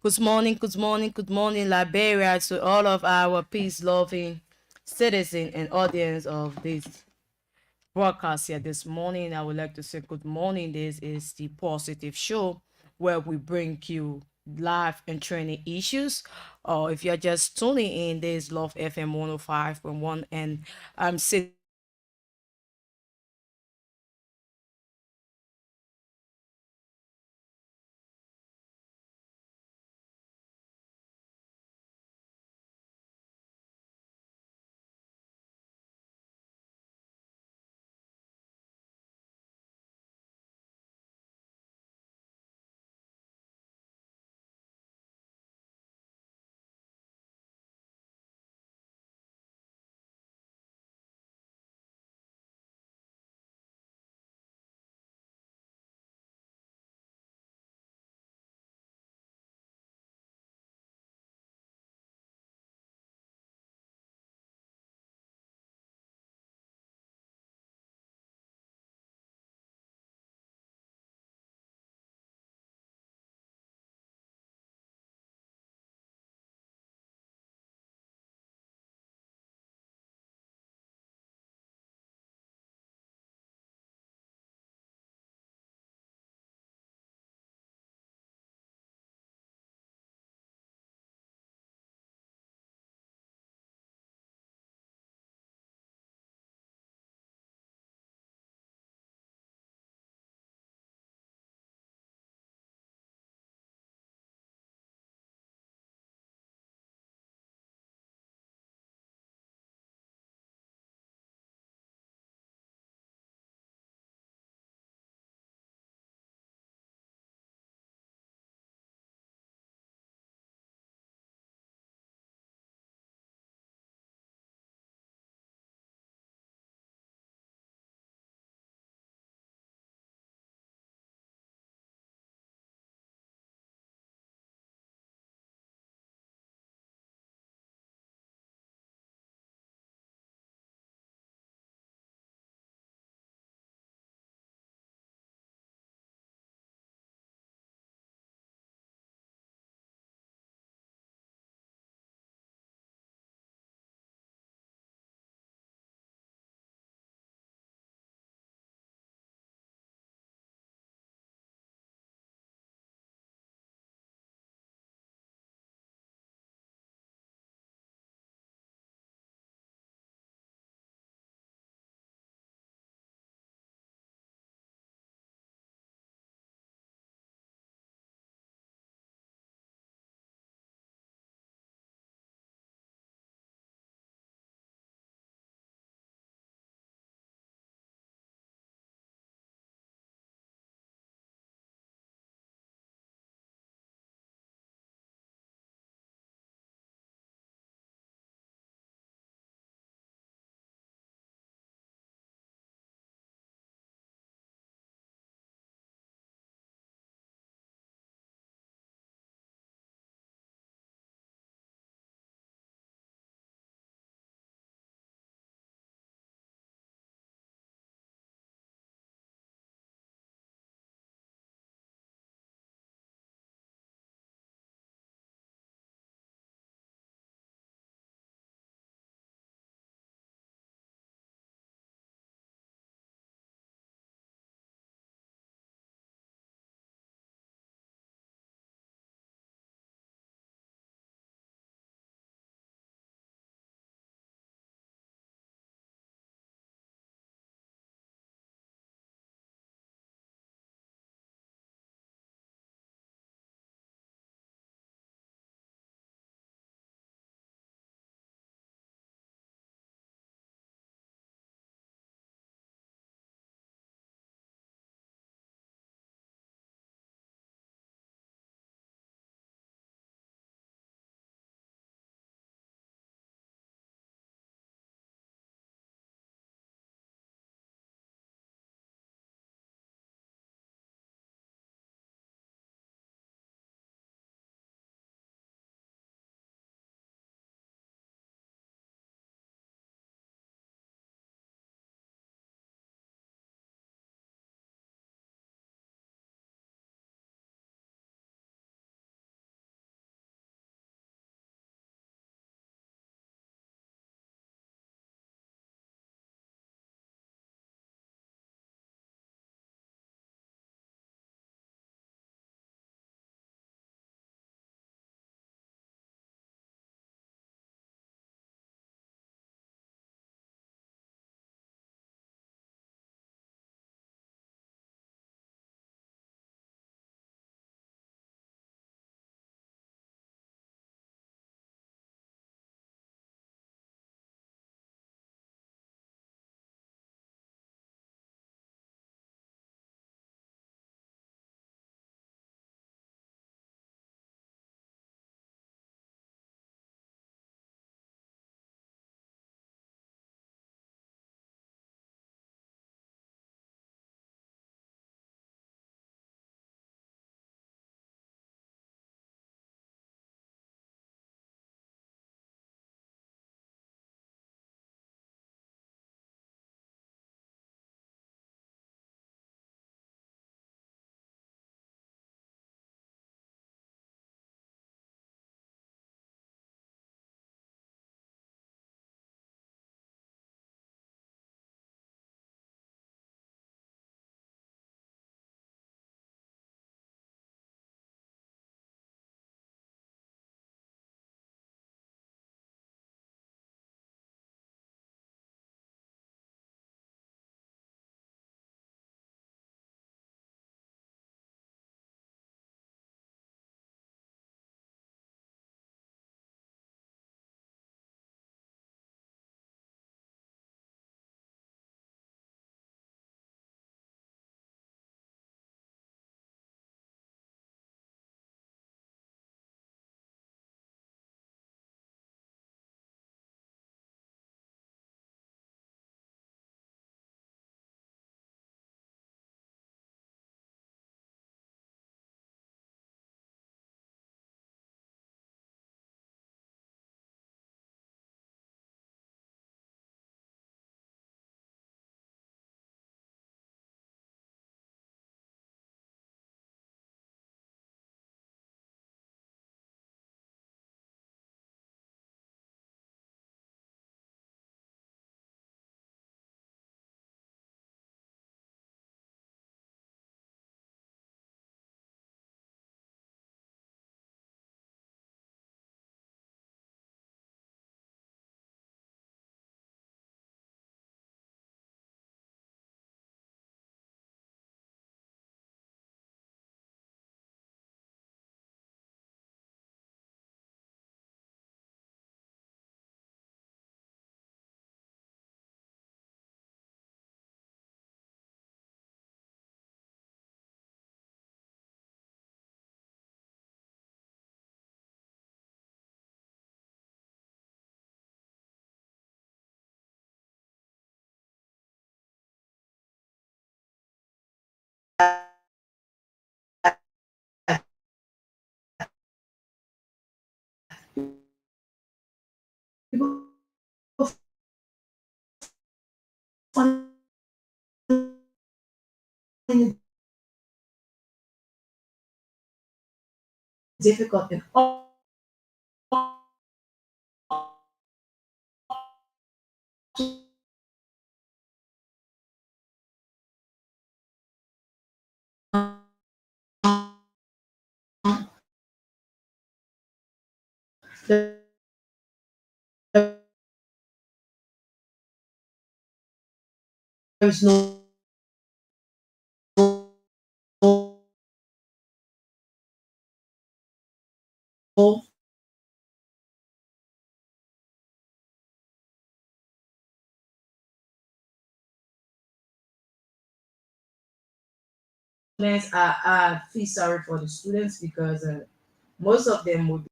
Good morning, Liberia, to all of our peace-loving citizens and audience of this broadcast here this morning. I would like to say good morning. This is the Positive Show where we bring you live and training issues. Or if you're just tuning in, this is Love FM 105.1, and I'm sitting difficult and all there's no parents I feel sorry for the students because most of them would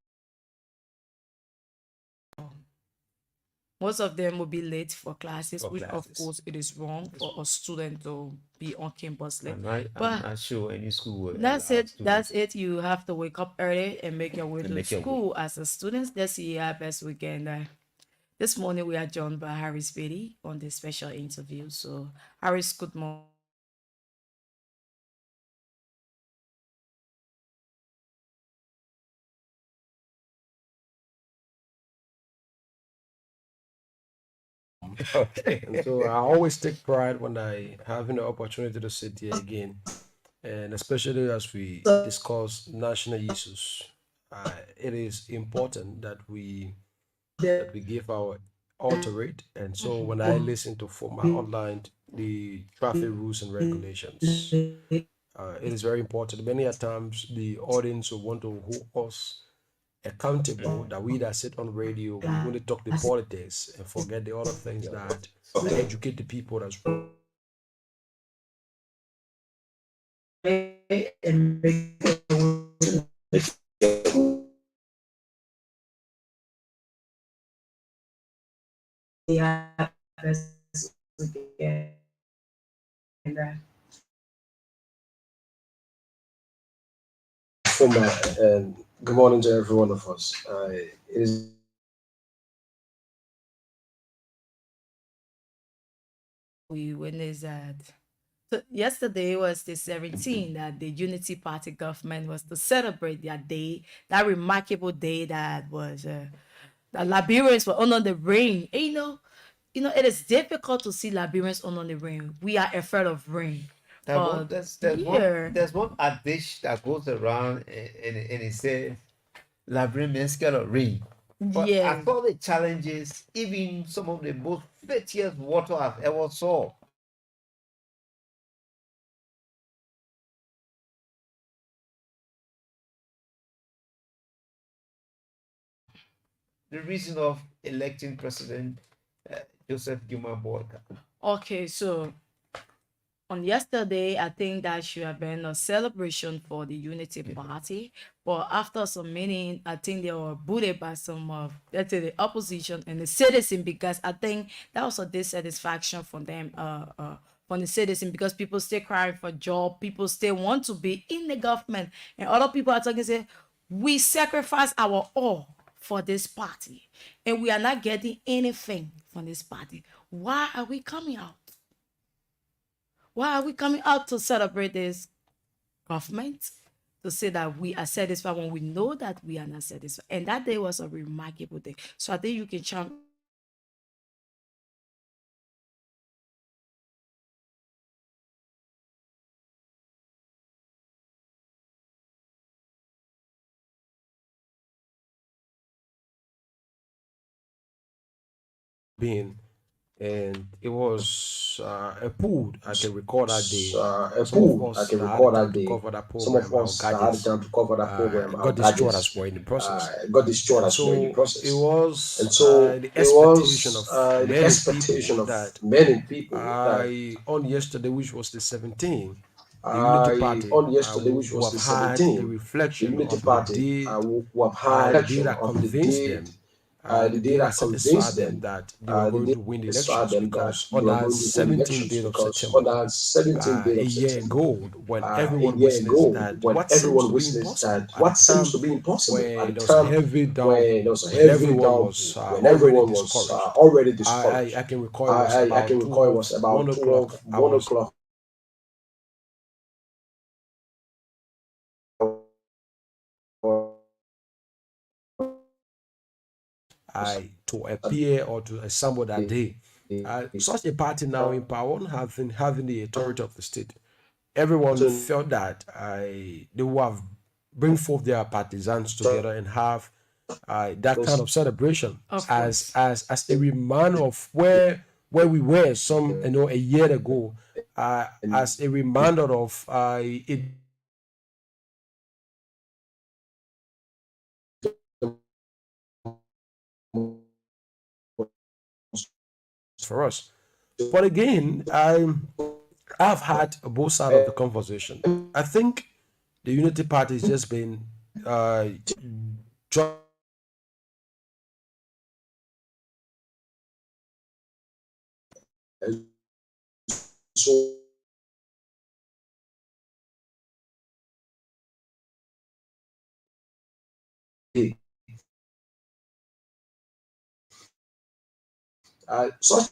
most of them will be late for classes, For which of classes. course it is wrong for a student to be on campus late. I'm But not sure any school will that's allow it. That's students it. You have to wake up early and make your way to to the make your way. school as a student. Let's see how best we can. This morning we are joined by Harris Beatty on this special interview. So Harris, good morning. Okay. And so I always take pride when I having the opportunity to sit here again, and especially as we discuss national issues. It is important that we give our all to it. And so when I listen to former online the traffic rules and regulations, it is very important. Many a times the audience will want to hold us accountable, that we that sit on radio we only talk the politics and forget the other things that educate the people that's And make the best we can. former. And good morning to every one of us. It is We witnessed that. So yesterday was the 17th that the Unity Party government was to celebrate their day, that remarkable day that was the Liberians were under the rain. And it is difficult to see Liberians under the rain. We are afraid of rain. But yeah, There's one adage that goes around and it says Labrin means scared of rain. But yeah. at all the challenges, even some of the most prettiest water I've ever saw. The reason of electing President uh, Joseph Juma Boyka. Okay, so on yesterday, I think that should have been a celebration for the Unity Party. But after some meeting, I think they were booted by some of, let's say, the opposition and the citizen, because I think that was a dissatisfaction from them, from the citizen, because people still crying for job, people still want to be in the government, and other people are talking say, we sacrifice our all for this party, and we are not getting anything from this party. Why are we coming out? Why are we coming out to celebrate this government? To say that we are satisfied when we know that we are not satisfied. And that day was a remarkable day. So I think you can chant being, and it was a pool I can record that day. A Some of pool I us can that had the record that time to day. cover that Some of program, our us that had the gadgets, time to cover that program, our got destroyed as gadgets, well in the process. got destroyed And as well in the so it process. was And so the it expectation was of the many people expectation of that many people that on yesterday, which was the 17th, the Unity Party on yesterday, which who was have the had the 17th, the reflection Unity of the Party day, who have had the day election that of the convinced date, them, the the day day that that satisfied convinced them them, that they were the going day to win the that satisfied elections. them that Because they on were that going to win 17th elections, day of because September, on that 17th day a of year September, ago, when a everyone year witnessed ago, that when what seems everyone to be witnessed impossible that at what the seems time to be impossible at when the there was a time heavy when there downpour, was a when heavy everyone was downpour, when already everyone was discouraged. already I discouraged. can recall it was I about can recall it was 12, about 1 o'clock. 12, I 1 was o'clock to a peer or to a somebody that day. Such a party now in power, having the authority of the state, everyone felt that they would have bring forth their partisans together and have that kind of celebration Of as course. as a reminder of where we were some a year ago, as a reminder of it for us. But again, I've had both sides of the conversation. I think the Unity Party has just been uh, trying So such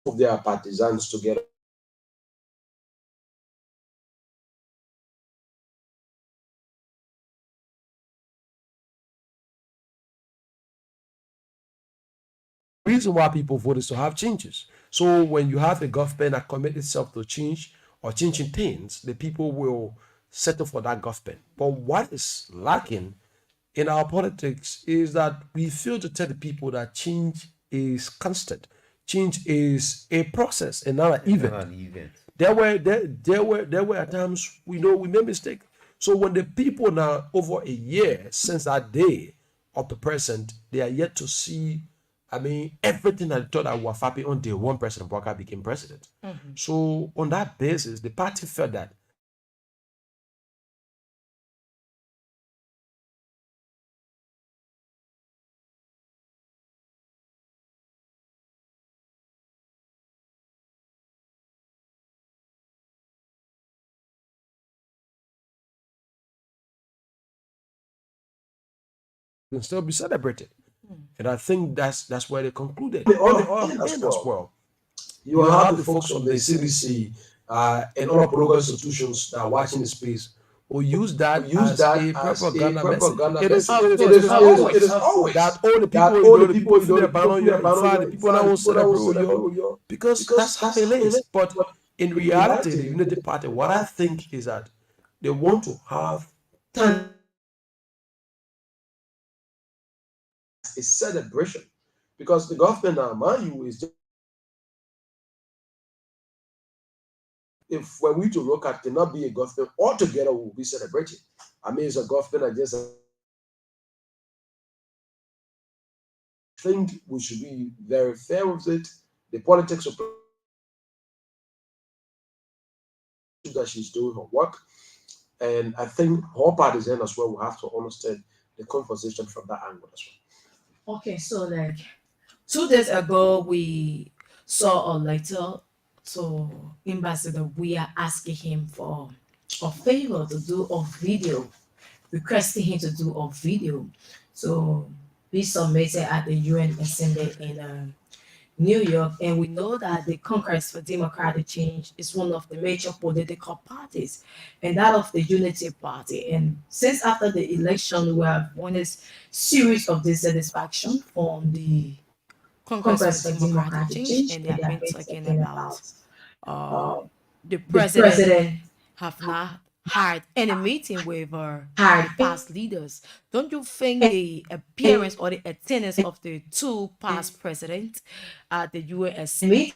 of their partisans together. reason why people vote is to have changes. So when you have a government that commit itself to change or changing things, the people will settle for that government. But what is lacking in our politics is that we fail to tell the people that change is constant. Change is a process and not an event. Not an event. There were times we made mistake. So when the people now over a year since that day up to present, they are yet to see. I mean, everything I thought I was happy on day one President Walker became president. So on that basis, the party felt that it can still be celebrated. And I think that's where they concluded. On the other hand as well, You will have the folks from the CDC and other political institutions that are watching the space or use that use as that a as a propaganda message. propaganda It is, message. it is, It it is, is it is, always it is always that all the that people all the the people people feel their ban on you, in fact, the people that won't celebrate with you, you because that's how it is. But in in reality, reality, the Unity Party, what I think is that they want to have time a celebration because the government now, mind you, is just, if when we to look at cannot be a government altogether, we will be celebrating. I mean, it's a government that just think we should be very fair with it. The politics of that she's doing her work, and I think her partisan as well will have to understand the conversation from that angle as well. Okay, so like 2 days ago, we saw a letter to Ambassador. We are asking him for a favor to do a video, requesting him to do a video. So we submitted at the UN Assembly in New York, and we know that the Congress for Democratic Change is one of the major political parties, and that of the Unity Party. And since after the election, we have won a series of dissatisfaction from the Congress for Congress for Democratic Democratic Change, Change, and they and they have have been been talking talking about about uh, uh, the the president president have not had any meeting with had past leaders. Don't you think the appearance or the attendance of the two past presidents at the US meeting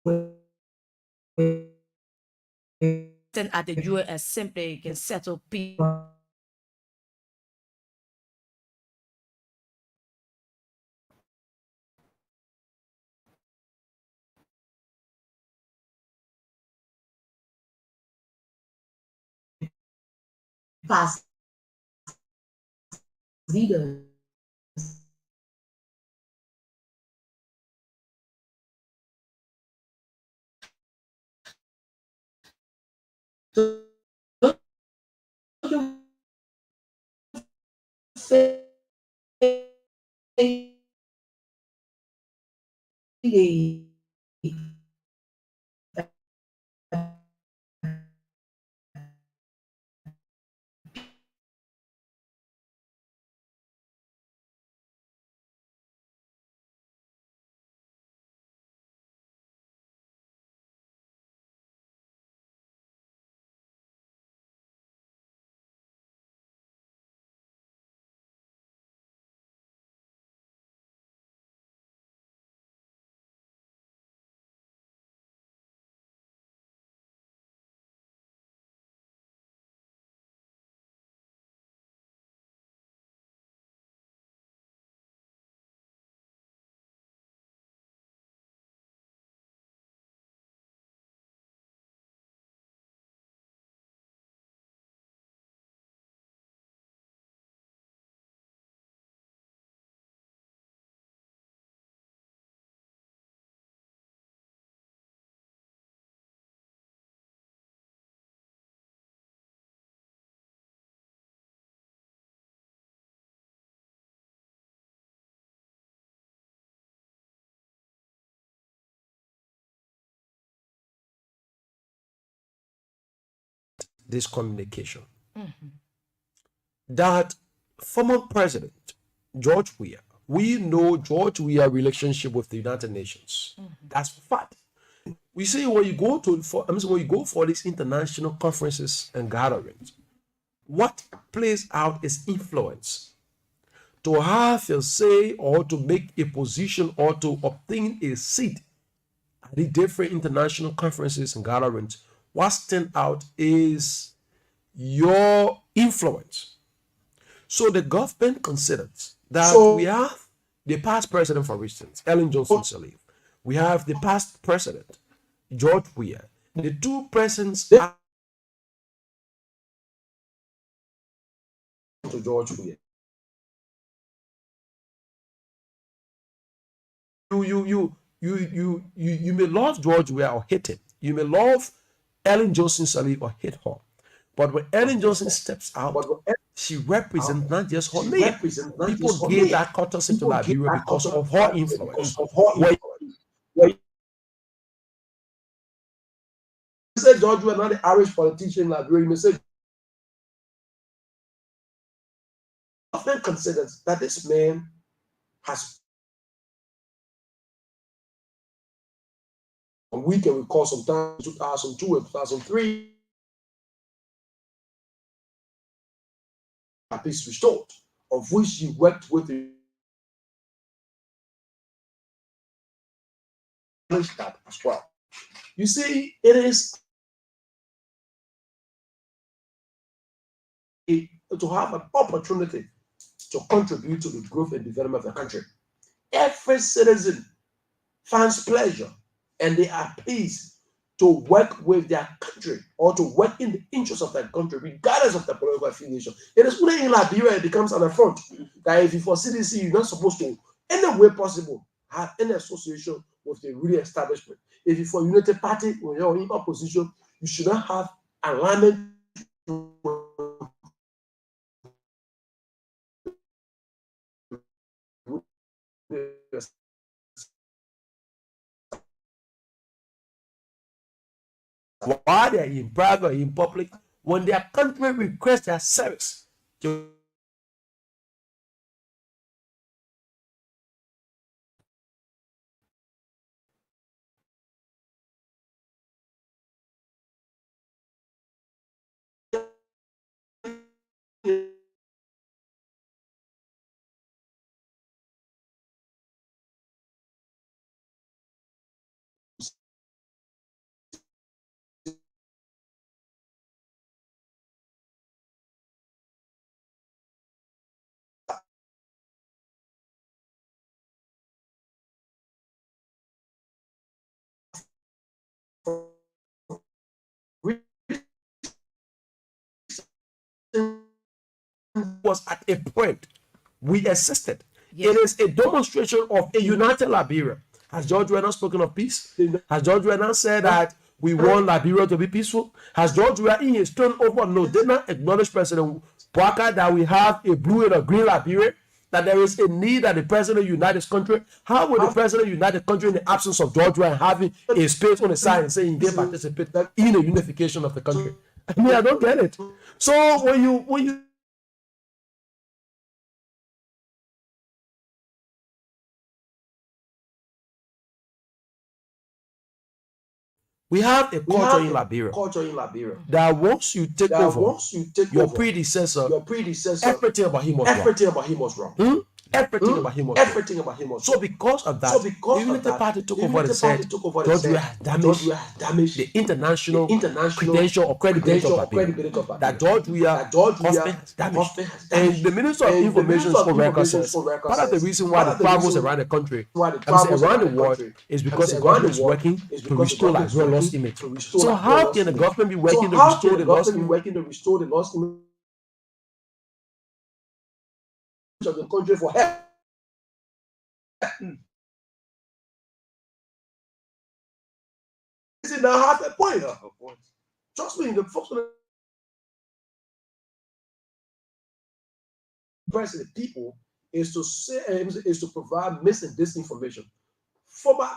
with at the US simply can settle peace? past leaders? Don't you think the this communication. That former president George Weah, we know George Weah relationship with the United Nations. That's fact. We see when you go for these international conferences and gatherings, what plays out is influence. To have a say or to make a position or to obtain a seat at the different international conferences and gatherings, what stands out is your influence. So the government considers that we have the past president, for instance, Ellen Johnson Sirleaf. We have the past president, George Weah. The two presidents are To George Weah. You may love George Weah or hate him. You may love Ellen Johnson Sirleaf or hate her. But when Ellen Johnson steps out, she represents not just her name. People gave that courtesy to Liberia because of her influence. You say George Weah, not the Irish politician in Liberia. You may say often considers that this man has a weekend we call sometime 2002 and 2003 a peace restored, of which he worked with the that as well. You see, it is to have an opportunity to contribute to the growth and development of the country. Every citizen finds pleasure and they are pleased to work with their country or to work in the interest of their country, regardless of their political affiliation. It is only in Liberia it becomes an affront that if you for CDC, you're not supposed to, any way possible, have any association with the really establishment. If you for United Party, when you're in opposition, you should not have alignment while they're in private or in public, when their country requests their service, was at a point we assisted. Yes. It is a demonstration of a united Liberia. Has George Weah spoken of peace? Has George Weah said that we want Liberia to be peaceful? Has George Weah in his turn over no did not acknowledge President Boakai that we have a blue and a green Liberia? That there is a need that the president unite this country? How would the president unite the country in the absence of George Weah having a space on the side and saying he did participate in the unification of the country? I mean, I don't get it. So when you we have a culture in Liberia that once you take over your predecessor, everything about him was wrong. Everything about him was wrong. So because of that, the Unity Party took over and said George Weah has damaged the international credential or credibility of Liberia. That George Weah has damaged. And the Minister of Information for record says part of the reason why the travels around the country, around the world, is because the government is working to restore Liberia's lost image. So how can the government be working to restore the lost image of the country for help? Is it now half a point? Trust me, the folks pressing the people is to say is to provide mis and disinformation. Former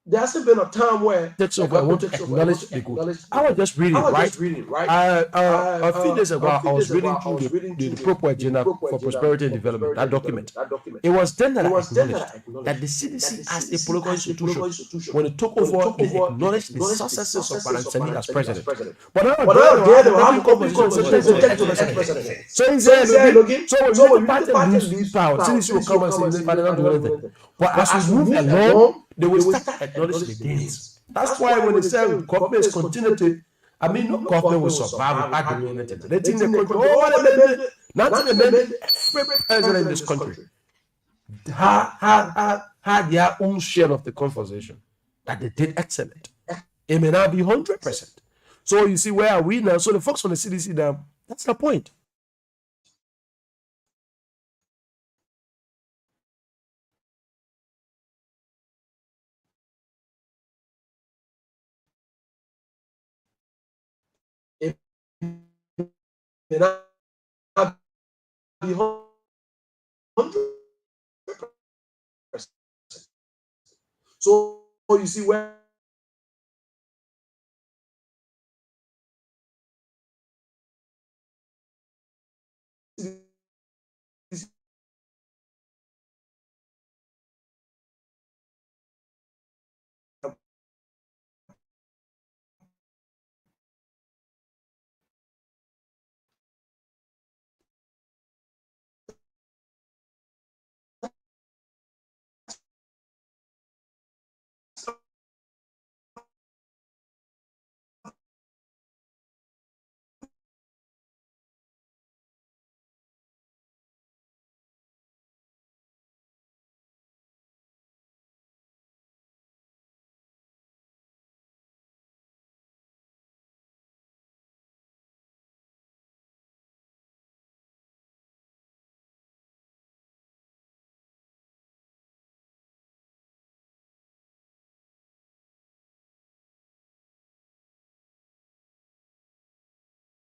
there hasn't been a time where Takes a over. I want government to takes over. I want acknowledge to the good. acknowledge I was just reading, I was right? just reading, right? A few days ago, A I few was days ago, reading I through was reading the through Proper the Agenda proper for agenda Prosperity and for Development, that prosperity and document. development. That document. It was then that It I was then that acknowledged I that acknowledged the that CDC, the as a CDC, political as a political institution, institution, when it took when it over, took it over, it acknowledged the acknowledged the successes of successes Madam of Sani Madam as Sani as president. president. But now But there now they will there have they an will have open an open conversation and say, take it conversation to and the say, take it to the ex-president. ex-president. So he's So there he's there looking. looking. So when So when Unity Unity Party Party lose leaves power, power, CDC will CDC come will and come say, and "No, say, I no, don't I do don't do anything." anything. But But as we as we move move along, along, they will they will start to start to acknowledge the acknowledge the gains. gains. That's That's why why when they when they say say government is government is continuity, continuity, I I mean, mean, no no government will government will survive survive without without doing doing anything. anything. They They think the think they country, control. oh, Oh, what what they amendment? made, Nothing nothing amended. amended. Every president in President in this this country country. had their own share of the conversation that they did excellent. It may not be 100%. So you see, where are we now? So the folks from the CDC now, that's the point. It may not be 100%. So you see where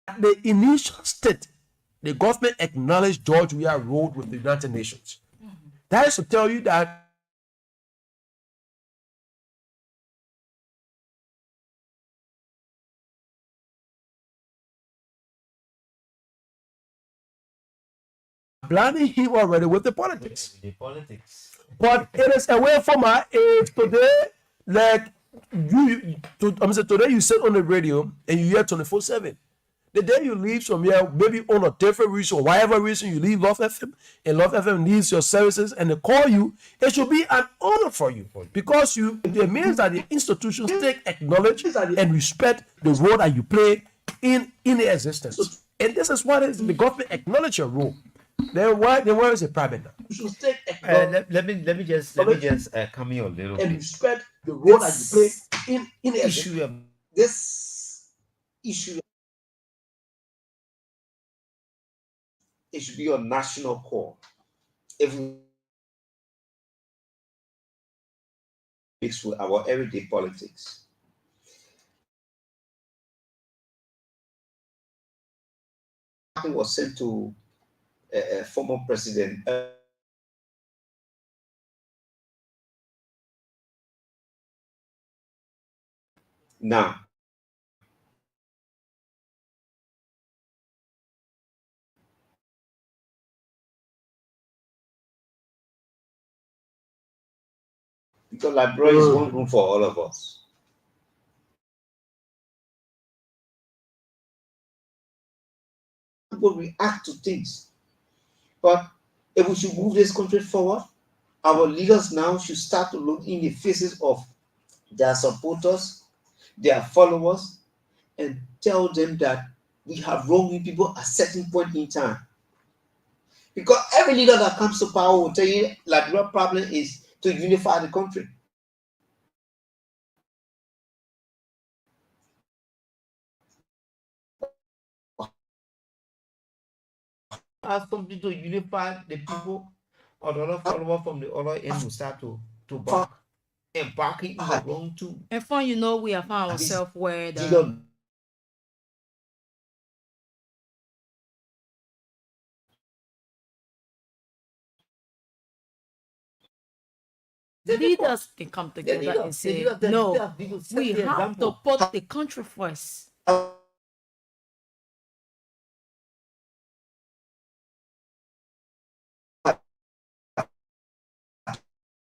At the initial state, the government acknowledged George Weah Road with the United Nations. That is to tell you that blinding him already with the politics. The politics. But it is away from our age today. Like today you sit on the radio and you hear 24/7. The day you leave from here, maybe on a different reason, or whatever reason you leave Love FM, and Love FM needs your services and they call you, it should be an honor for you because it means that the institutions take acknowledge and respect the role that you play in the existence. And this is what is the government acknowledge your role. Then where is the private now? you should take Let me just come here a little and bit. respect the role that you play in the Issue this issue. It should be your national core. If we mix with our everyday politics, was sent to a former president. Now, because library is one room for all of us. People react to things, but if we should move this country forward, our leaders now should start to look in the faces of their supporters, their followers, and tell them that we have wronged people at certain point in time. Because every leader that comes to power will tell you like the real problem is to unify the country. Ask something to unify the people, or the other follower from the other end will start to bark. And barking is wrong too. And fun, we have found ourselves where Leader leaders can come together and say, no, we have to put the country first.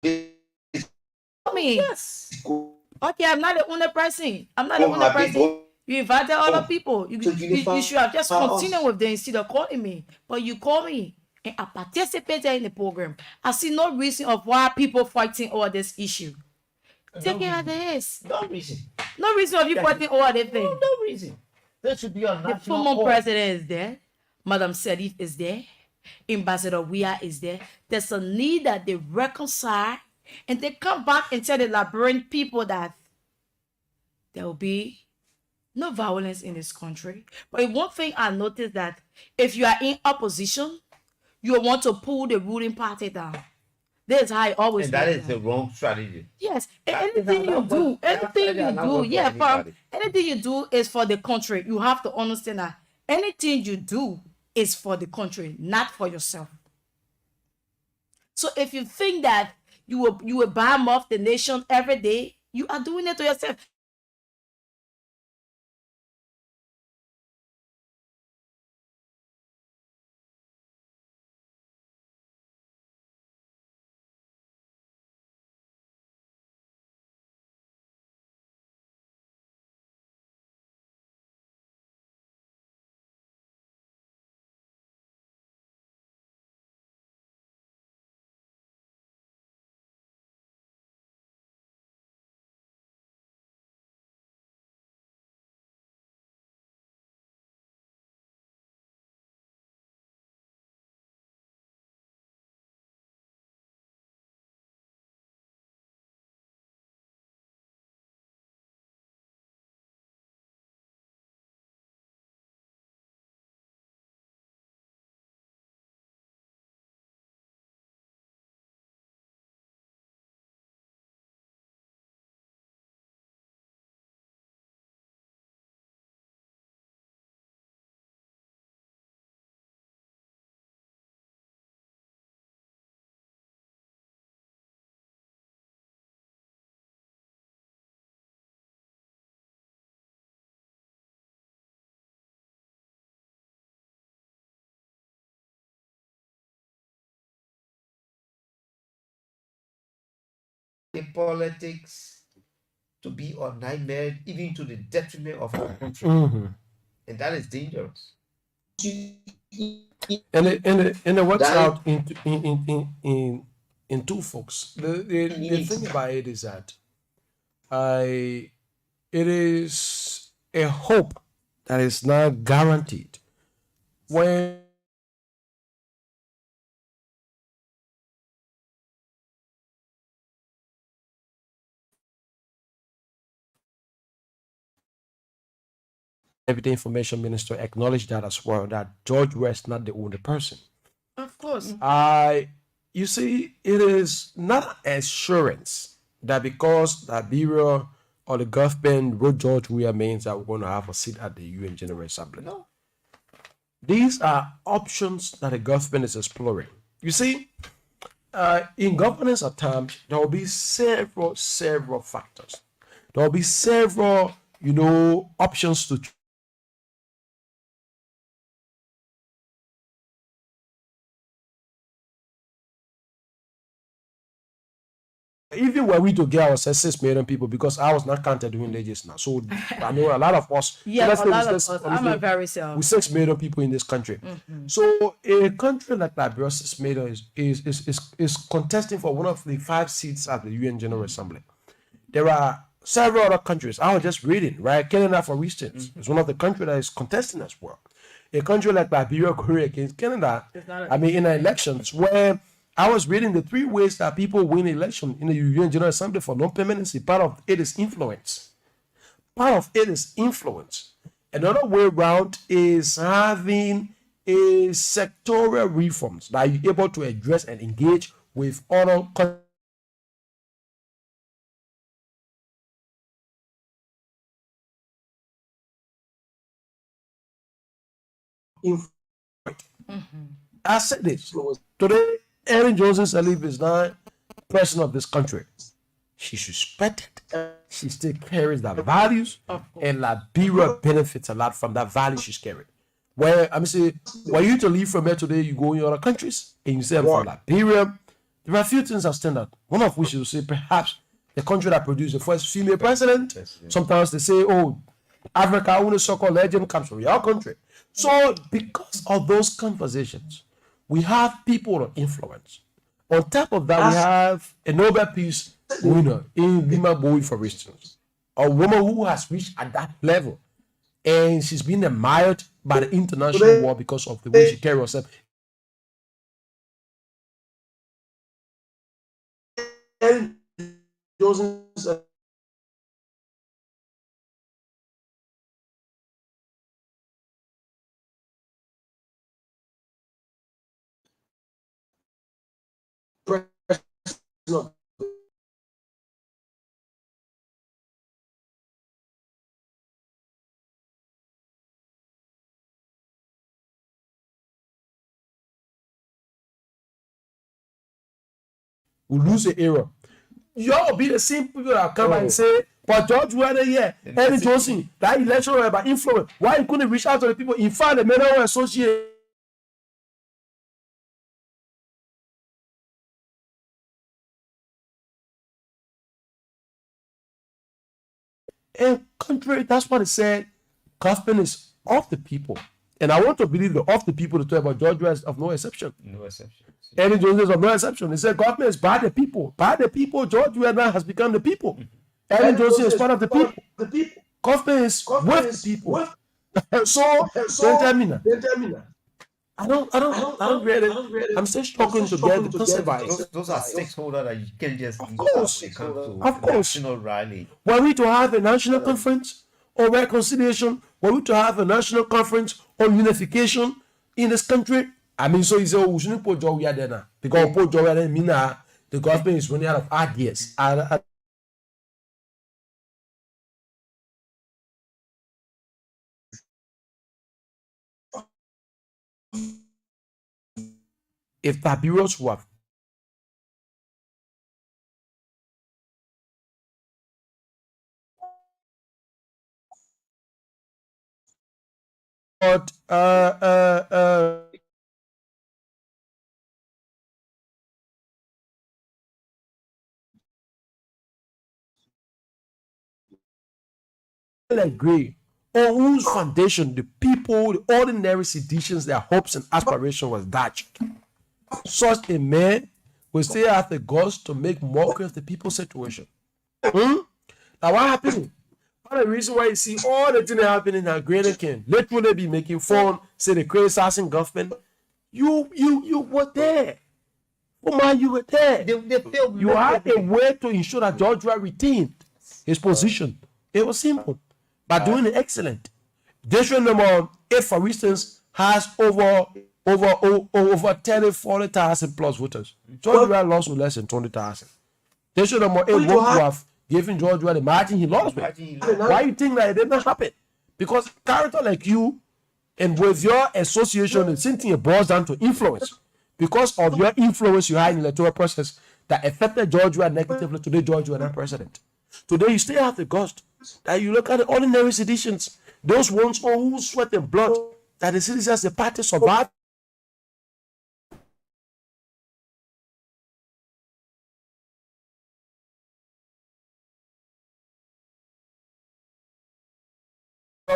I mean, Yes. okay, I'm not the only person. I'm not the only person. You invited other people. You should have just continued with them instead of calling me. But you call me and I participated in the program. I see no reason of why people fighting over this issue. Take it as it is. No reason. No reason of you fighting over this thing. No reason. There should be a The national former call. president is there. Madam Serif is there. Ambassador Weah is there. There's a need that they reconcile and they come back and tell the Liberian people that there will be no violence in this country. But one thing I noticed that if you are in opposition, you want to pull the ruling party down. That's how it always And that works is the out. wrong strategy. Yes, That is anything you not do, what- that anything strategy you is not do, good for yeah, anybody. anything you do is for the country. You have to understand that anything you do is for the country, not for yourself. So if you think that you will bomb off the nation every day, you are doing it to yourself. The politics to be a nightmare, even to the detriment of our country, and that is dangerous. And it works That- out in two folks. The thing about it is that it is a hope that is not guaranteed. When the information minister acknowledged that as well, that George West not the only person. Of course. You see, it is not assurance that because Liberia or the government wrote George Weah means that we're going to have a seat at the UN General Assembly. No. These are options that the government is exploring. You see, in governance at times, there will be several factors. There will be several, options to even were we to get ourselves 6 million people, because I was not counted during ages now. So I know a lot of us. Yeah, so a lot of let's- us. I'm a very self. with 6 million people in this country. So a country like Liberia, 6 million is contesting for one of the 5 seats at the UN General Assembly. There are several other countries. I was just reading, right? Canada, for instance, is one of the countries that is contesting as well. A country like Liberia, Korea against Canada, in elections where I was reading the 3 ways that people win election in the UN General Assembly for non-permanency. Part of it is influence. Another way around is having a sectorial reforms that you're able to address and engage with other I said this today. Aaron Johnson Salif is not president of this country, she's respected. She still carries the values, and Liberia benefits a lot from that value she's carrying. Where I mean, say, were you to leave from here today, you go in other countries, and you say I'm from Liberia, there are a few things that stand out. One of which is to say perhaps the country that produced the first female president. Sometimes they say, oh, Africa, only so-called legend comes from your country. So because of those conversations, we have people of influence. On top of that, we have a Nobel Peace winner in Lima Bowie, for instance, a woman who has reached at that level, and she's been admired by the international world because of the way she carries herself. And Joseph's president We lose the era. Y'all be the same people that come and say, but George Weah here, Eddie Johnson, that election was about influence. Why you couldn't reach out to the people? In fact, the men were associated. And contrary, that's what it said. Government is of the people. And I want to believe that of the people to talk about George Weah is of no exception. No exception. Eddie Johnson is of no exception. He said government is by the people. By the people, George Weah now has become the people. Eddie Johnson is part of the people. Government is with the people. So Benjamin, I don't really. I'm still struggling to get the concept right. Those are stakeholders that you can just Of course. come to Of course. national rally. Were we to have a national conference on reconciliation? Were we to have a national conference on unification in this country? I mean, so you say, oh, we shouldn't put George Weah there now. Because put George Weah there mean that the government is running out of ideas. If Tiberius were but agree on whose foundation the people, the ordinary citizens, their hopes and aspirations was dashed. Such a man will still have the guts to make mockery of the people's situation. Now what happened? One of the reasons why you see all the things happening in Greater King, literally be making fun, say the criticizing government. You were there. Woman, you were there. They failed. You had a way to ensure that George Weah retained his position. It was simple. By doing it excellent. District number 8, for instance, has over 30, 40,000 plus voters. George Weah lost with less than 20,000. District number 8 would have given George Weah the margin he lost with. Why you think that it did not happen? Because character like you and with your association, the same thing, it boils down to influence. Because of your influence you had in the electoral process that affected George Weah negatively, today George Weah not president. Today you still have the ghost that you look at the ordinary citizens, those ones who sweat and blood, that the citizens, the party survived.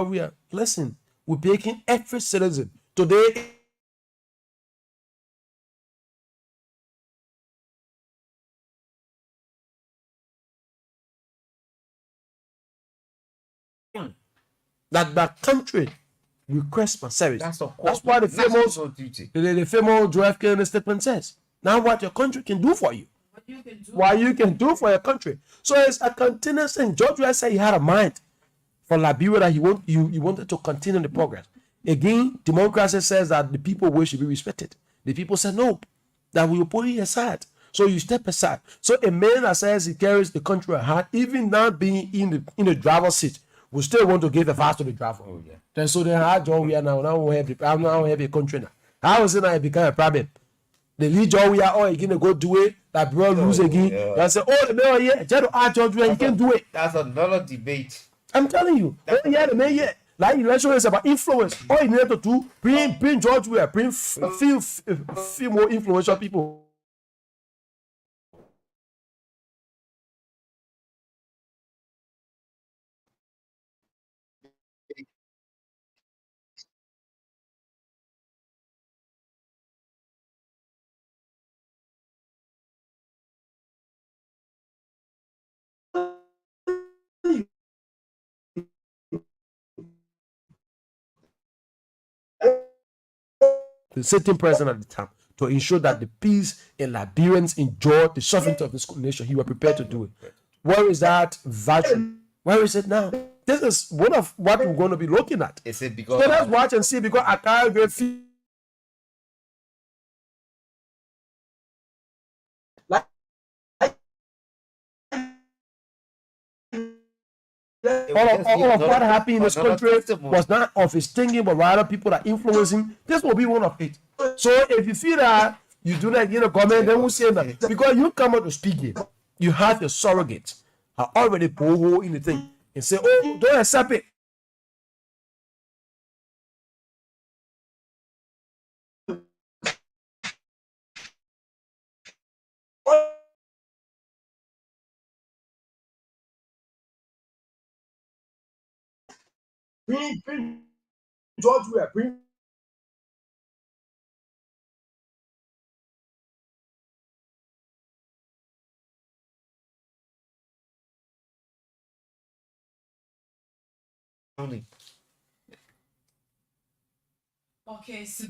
We are, listen, we're making every citizen today. That the country requests my service. That's why the famous the famous Joe F. Kennedy statement says, now what your country can do for you. What you can do for your country. So it's a continuous thing. George Weah said he had a mind for Liberia that he wanted to continue the progress. Again, democracy says that the people will should be respected. The people said no, that we will put you aside. So you step aside. So a man that says he carries the country at heart, even now being in the driver's seat, we still want to give a fast to the driver. Oh, yeah. Then so then how John we are now we have a country now. How is it now it become a problem? The lead John we are all going to go do it that bro lose again. Yeah. You say, oh, the mayor here, just to add judgment, you can't do it. That's another debate. I'm telling you, That's oh yeah, the mayor here. Like election is about influence. All you need to do, bring George Weah, bring few more influential people. The sitting president at the time to ensure that the peace and Liberians enjoy the sovereignty of this nation. He was prepared to do it. Where is that virtue? Where is it now? This is one of what we're going to be looking at. Is it So because let's watch and see because I can't get feel. All of what happened in this country was not of his thinking, but rather people that influence him. This will be one of it. So if you feel that you do that in the comment, then we'll say that because you come out to speak it, you have your surrogate. I already boho in the thing and say, oh, don't accept it. Bring George Weah, bring only? Okay, so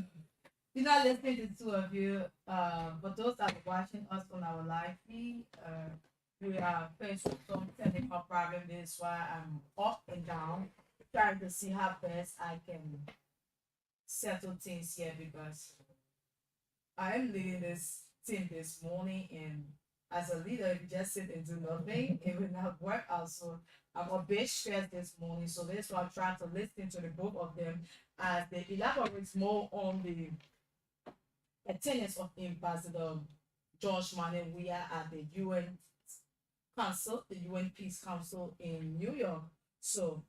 you're not listening to the two of you, but those that are watching us on our live feed, we are faced with some technical problem. This is why I'm up and down, trying to see how best I can settle things here because I am leading this team this morning, and as a leader, if you just sit and do nothing, it will not work out. So I'm a bit stressed this morning. So that's why I'm trying to listen to the both of them as they elaborate more on the attendance of Ambassador George Manneh Weah at the UN Council, the UN Peace Council in New York. So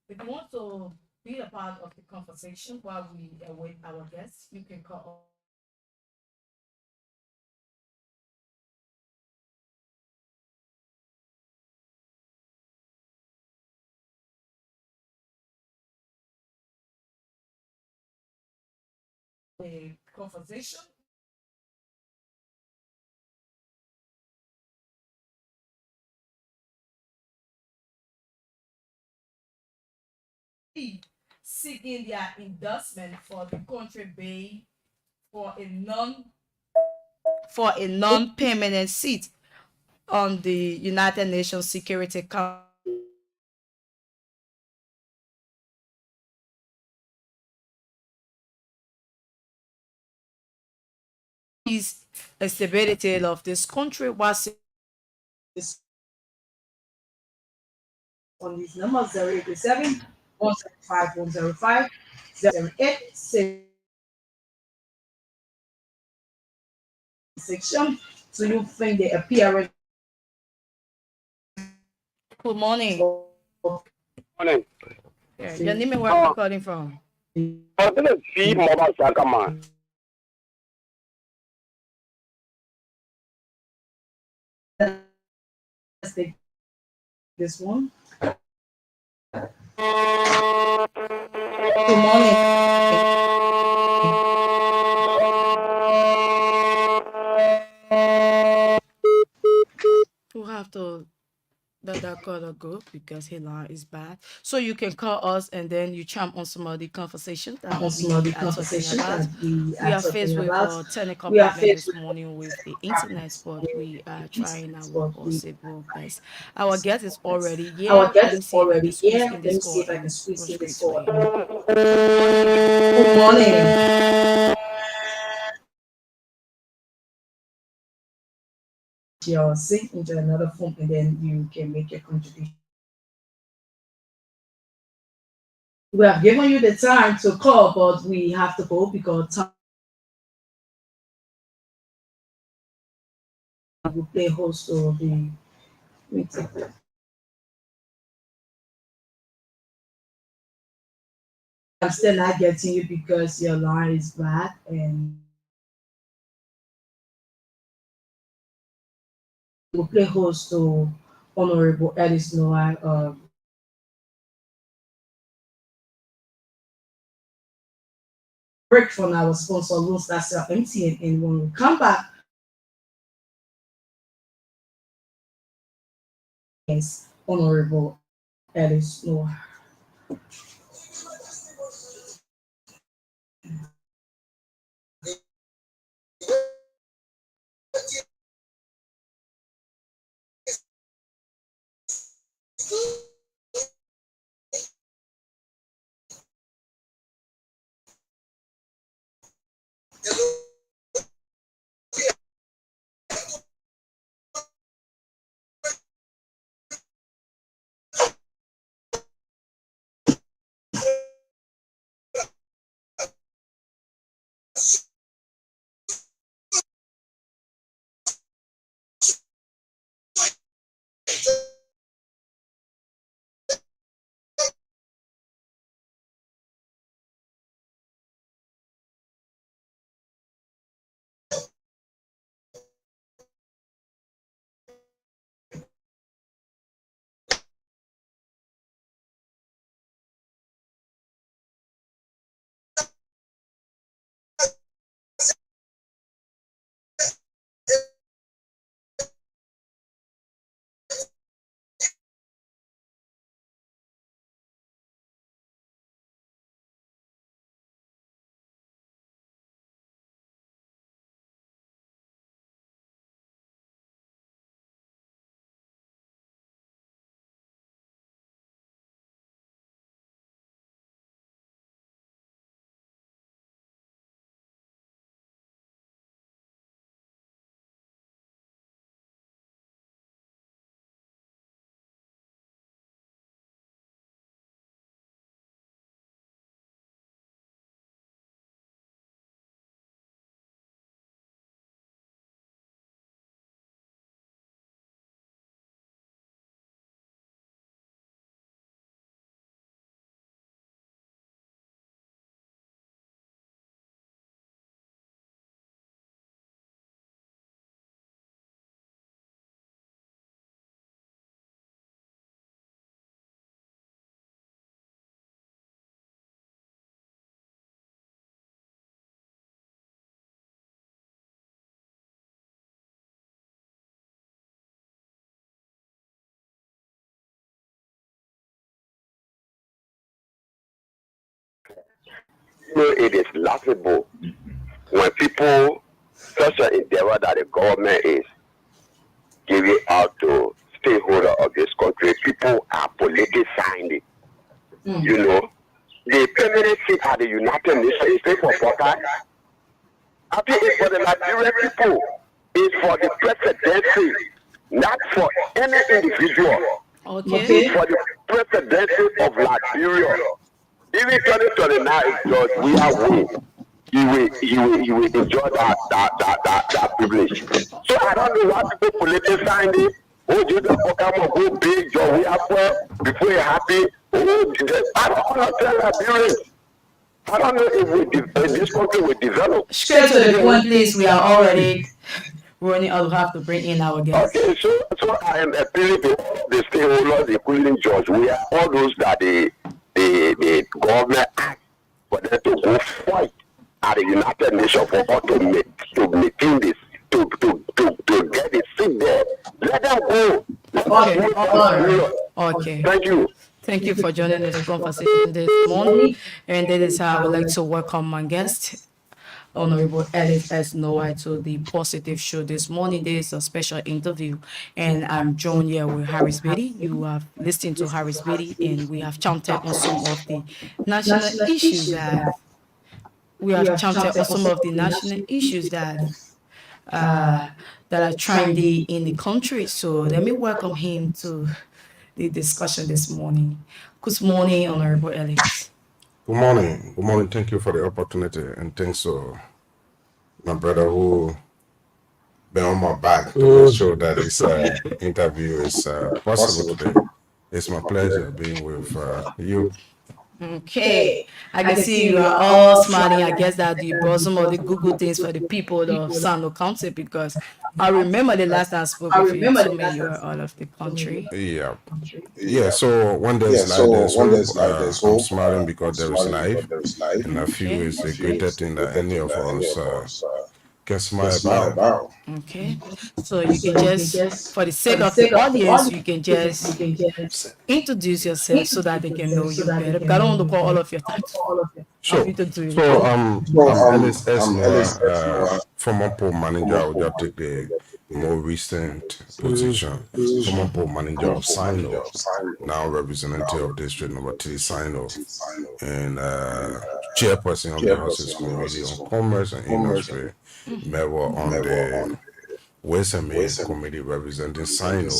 if you want to be a part of the conversation while we await our guests, you can call. The conversation. Seeking their endorsement for the country being for a non-permanent seat on the United Nations Security Council. Is a stability of this country was On these numbers 087 175 105 078 section. So you find the appearance. good morning. Morning. Yeah, your name and where you're calling from. I was going to see Mama Sakama. Let's take this one. Good morning. We'll have to let that caller go because his line is bad. So you can call us and then you chime on some of the conversation that On some of the we are talking conversation about. that we We are are faced talking with about. technical We are problem faced this with morning with the internet, but we are trying our but we- possible best. Our guest is already here. Our Let guest me is see if I already can squeeze here. in Let this me see call if I can and squeeze go in this straight to call. him. Good morning. You'll sync into another phone and then you can make your contribution. We have given you the time to call, but we have to go because time will play host to the meeting. I'm still not getting you because your line is bad and we'll play host to Honorable Ellis Noah. Break from our sponsor, Lone Star Cell MTN, and when we come back, yes, Honorable Ellis Noah. It is laughable when people, such an endeavor that the government is giving out to stakeholders of this country, people are politicizing it. You know, the permanent seat at the United Nations is for Portugal. I think it's for the Nigerian people. It's for the presidency, not for any individual. Okay. It's for the presidency of Liberia. Even 2029, George, we are winning. You will enjoy that privilege. So I don't know why people politicize it. Oh, just go big, George, we are poor before you're happy. Oh, I don't understand Liberians. I don't know if this country will develop. Straight to the point, please. We are already running out. We have to bring in our guests. Okay, so I am appealing to the stakeholders, including George. We are all those that the government asked for them to go fight at the United Nations for us to maintain this, to get the seat there. Let them go. Okay. Thank you. Thank you for joining this conversation this morning. And that is how I would like to welcome my guest, Honorable Ellis S. Noah, to the Positive Show this morning. This is a special interview, and I'm joined here with Harris Beatty. You have listened to Harris Beatty, and we have chanted on some of the national issues that that are trending in the country. So let me welcome him to the discussion this morning. Good morning, Honorable Ellis. Good morning. Good morning. Thank you for the opportunity, and thanks to my brother who been on my back to make sure that this interview is possible today. It's my pleasure being with you. Okay, I can see you are all smiling. I guess that you brought some of the Google things for the people of Sano County, because I remember the last time I spoke with you, you told me you were all of the country. Yeah. Yeah, so when there's life, there's hope. I'm smiling because there is life, and I feel Okay. it's the greater thing that any of us can smile about. Okay, so you can just, for the sake of the audience, you can just introduce yourself so that they can know you better. Because I don't want to call all of your titles. Sure. You to do it. So I'm Ellis S. Noah, former poll manager. I will just take the more recent position. Former poll manager of Sino, now representative of District Number 3 Sino, and chairperson of the Horses Committee on Commerce and Industry, member on the Ways and Means Committee representing Sino,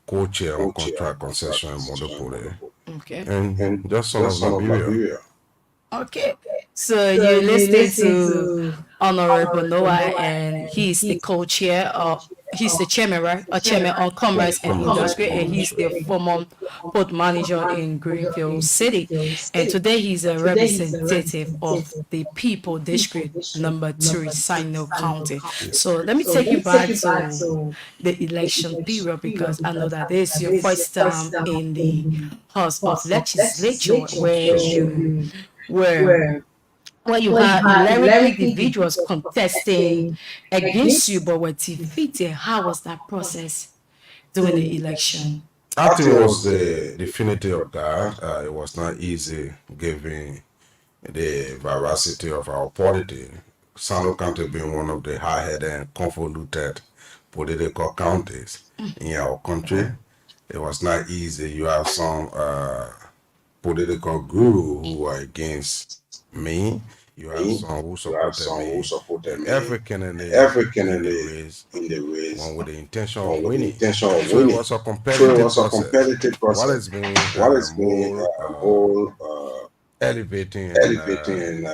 co-chair on contract concession and monopoly, Okay. and just son of Liberia. Okay. So you're listening to Honorable Noah, and he's the co-chair of, he's the chairman, right? Or chairman on commerce and industry, and he's the former port manager in Greenville City. And today he's a representative of the People District Number 3, Sino County. So let me take you back to the election period, because I know that this is your first time in the House of Legislature, where you had 11 individuals contesting against you but were defeated. How was that process during the election? I think it was the definitive of that. It was not easy given the veracity of our polity. Sano County being one of the high-headed and convoluted political counties in our country. It was not easy. You have some political guru who are against me. You have some who supported me. Every candidate in the race, one with the intention of winning. So it was a competitive process. What has been more elevating and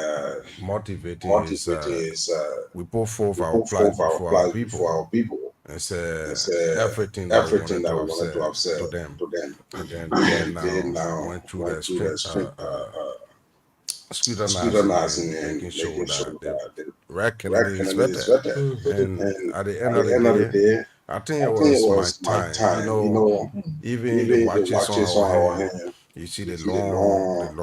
motivating is we put forth our plight for our people. And said everything that we wanted to have said to them. And then now went through the scrutinizing and making sure that the right candidate is better. And at the end of the day, I think it was my time. You know, even the watches on our hand, you see the long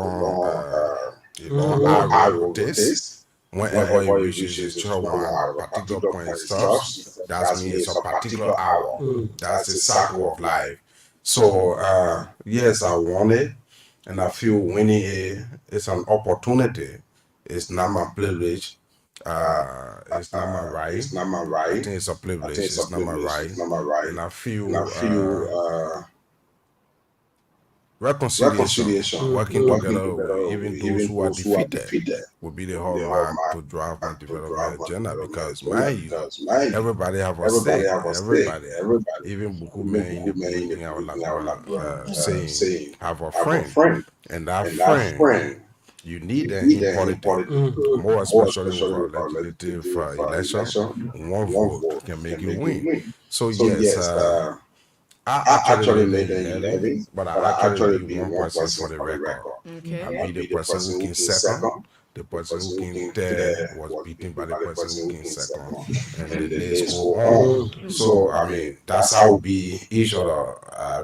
arrow taste. Whenever it reaches its one particular point it stops, that means it's a particular hour. That's the cycle of life. So yes, I want it, and I feel winning it's an opportunity. It's not my privilege. It's not my right. I think it's a privilege. It's not my right. And I feel reconciliation, working together, even those who are defeated, will be the whole mark to drive my development agenda. Because mind you, everybody have a say. Everybody, even Buku men in our saying, have a friend, and that friend. You need that in politics, more especially with our legislative election. One vote can make you win. So yes, I actually made 11, but I actually be one person for the record. Okay. I be the person who came second. The person who came third was beaten by the person who came second, and the list go on. So I mean, that's how we be each other.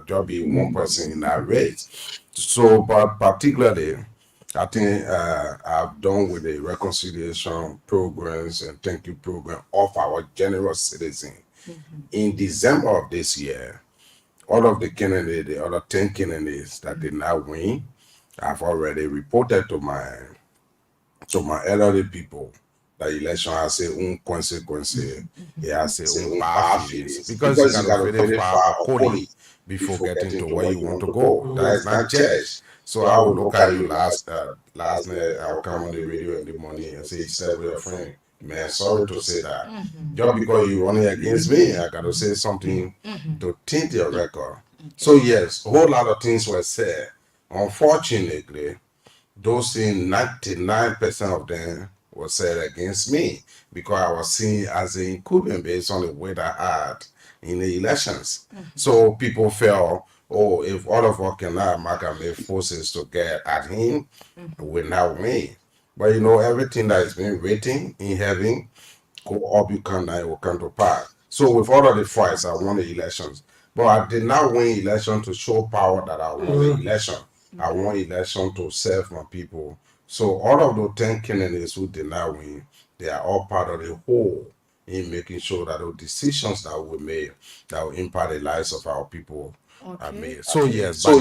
Just be one person in that race. So, but particularly, I think I've done with the reconciliation programs and thank you program of our general citizen. In December of this year, all of the candidates, the other 10 candidates that did not win, I've already reported to my elderly people that election has its own consequence. It has its own bad feelings, because you got to really far according before getting to where you want to go. That is not church. So I will look at you last night. I'll come on the radio in the morning and say, "Step with your friend. Man, sorry to say that. Just because you're running against me, I got to say something to tint your record." So yes, a whole lot of things were said. Unfortunately, those things, 99% of them was said against me because I was seen as an incumbent based on the weight I had in the elections. So people felt, oh, if all of us cannot amalgamate forces to get at him, we now win. But you know, everything that is being written in heaven will all become that it will come to pass. So with all of the fights, I won the elections. But I did not win election to show power that I won the election. I won election to serve my people. So all of the 10 candidates who did not win, they are all part of the whole in making sure that the decisions that we made that will impact the lives of our people are made. So yes, by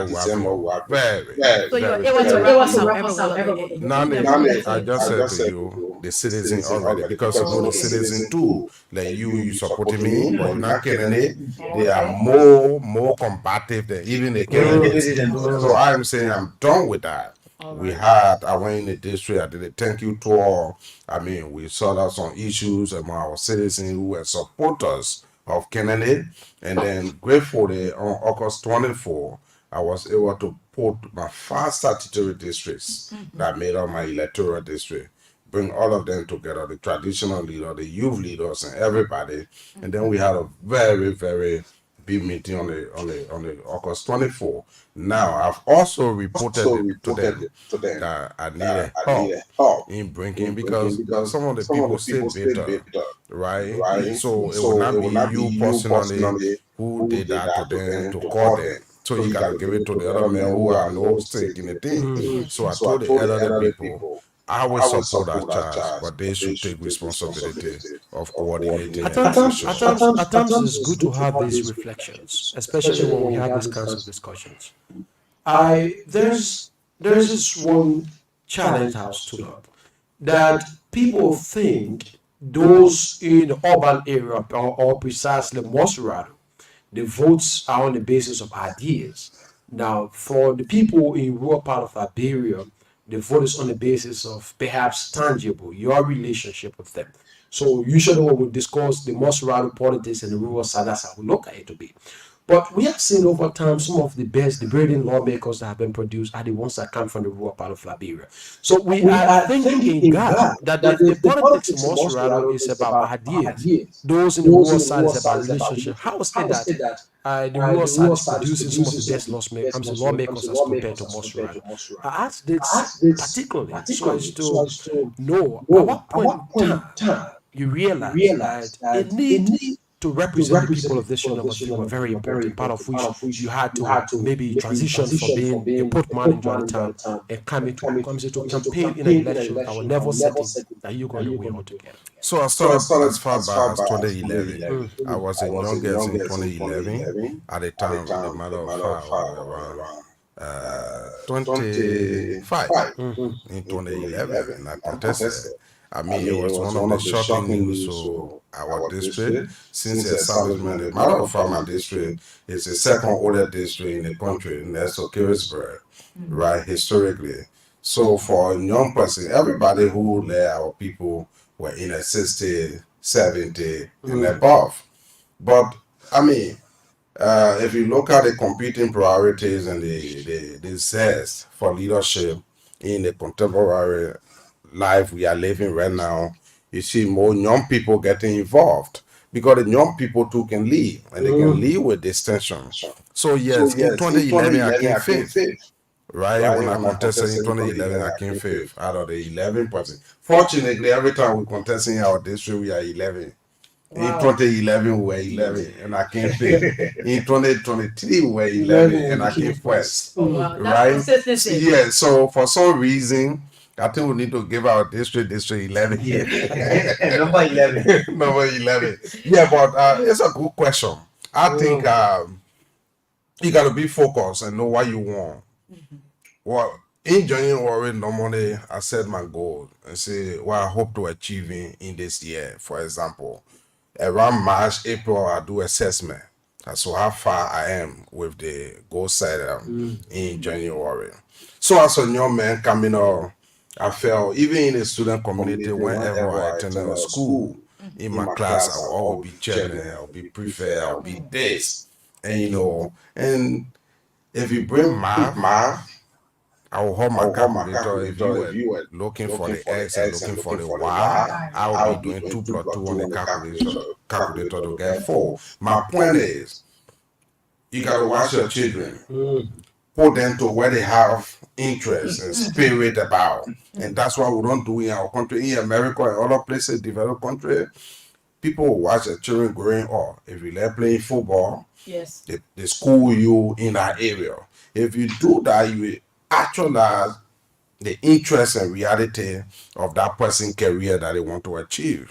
December we are very, So you're very, able to very. wrap us up everyone. Nani, I just said to you, the citizen already, because you know the citizen too, like you supporting me, but you're not killing it. They are more combative than even the candidates. So I'm saying I'm done with that. I went in the district, I did a thank you tour. I mean, we sorted out some issues among our citizens who were supporters of Kennedy. And then gratefully on August 24, I was able to put my 5 statutory districts that made up my electoral district, bring all of them together, the traditional leader, the youth leaders, and everybody. And then we had a very, very big meeting on the August 24. Now I've also reported to them that I needed help in bringing because some of the people still bitter, right? So it will not be you personally who did that to them to call them. So you got to give it to the other men who have no stake in the thing. So I told the elderly people, I will support that charge, but they should take responsibility of coordinating. At times it's good to have these reflections, especially when we have these kinds of discussions. There's this one challenge I've stood up that people think those in the urban area or precisely Mosurado, the votes are on the basis of ideas. Now, for the people in rural part of Liberia, the vote is on the basis of perhaps tangible, your relationship with them. So usually when we discuss the Mosurado politics and the rural side, that's how we look at it to be. But we have seen over time some of the best debating lawmakers that have been produced are the ones that come from the rural part of Liberia. So we are thinking in God that the politics in Mosurado is about ideas. Those in the rural side is about relationship. How is it that the rural side is producing some of the best lawmakers as compared to Mosurado? I asked this particularly so as to know at what point in time you realize that it needs to represent the people of this university were very important, part of which you had to maybe transition from being a port man in Jonathan and come to campaign in an election that will never setting that you're going to win altogether. So I started as far back as 2011. I was a young girl in 2011. At the time, the matter of fact, around 25 in 2011, and I contested. I mean, it was one of the shocking news to our district since the establishment. The matter of fact, my district is the second oldest district in the country next to Carisburg, right, historically. So for a young person, everybody who led our people were in a 60, 70 and above. But, I mean, if you look at the competing priorities and the zest for leadership in the contemporary life we are living right now, you see more young people getting involved because the young people too can lead and they can lead with distinction. So yes, in 2011 I came fifth, right? When I contested in 2011 I came fifth out of the 11 person. Fortunately, every time we contest in our district we are 11. In 2011 we were 11 and I came fifth. In 2023 we were 11 and I came first. Right? Yeah. So for some reason, I think we need to give our district 11 here. Number 11. Number 11. Yeah, but it's a good question. I think you got to be focused and know what you want. Well, in January, normally I set my goal and say what I hope to achieve in this year. For example, around March, April, I do assessment. So how far I am with the goal set in January. So as a young man coming up, I felt even in the student community, whenever I attended a school, in my class, I will always be chairman, I'll be prefect, I'll be this. And you know, and if you bring math, I will hold my calculator. If you were looking for the X and looking for the Y, I will be doing 2 plus 2 on the calculator to get 4. My point is, you got to watch your children. Put them to where they have interest and spirit about. And that's what we don't do in our country. In America and other places, developed country, people will watch their children growing up. If you let playing football, Yes. they school you in that area. If you do that, you will actualize the interest and reality of that person's career that they want to achieve.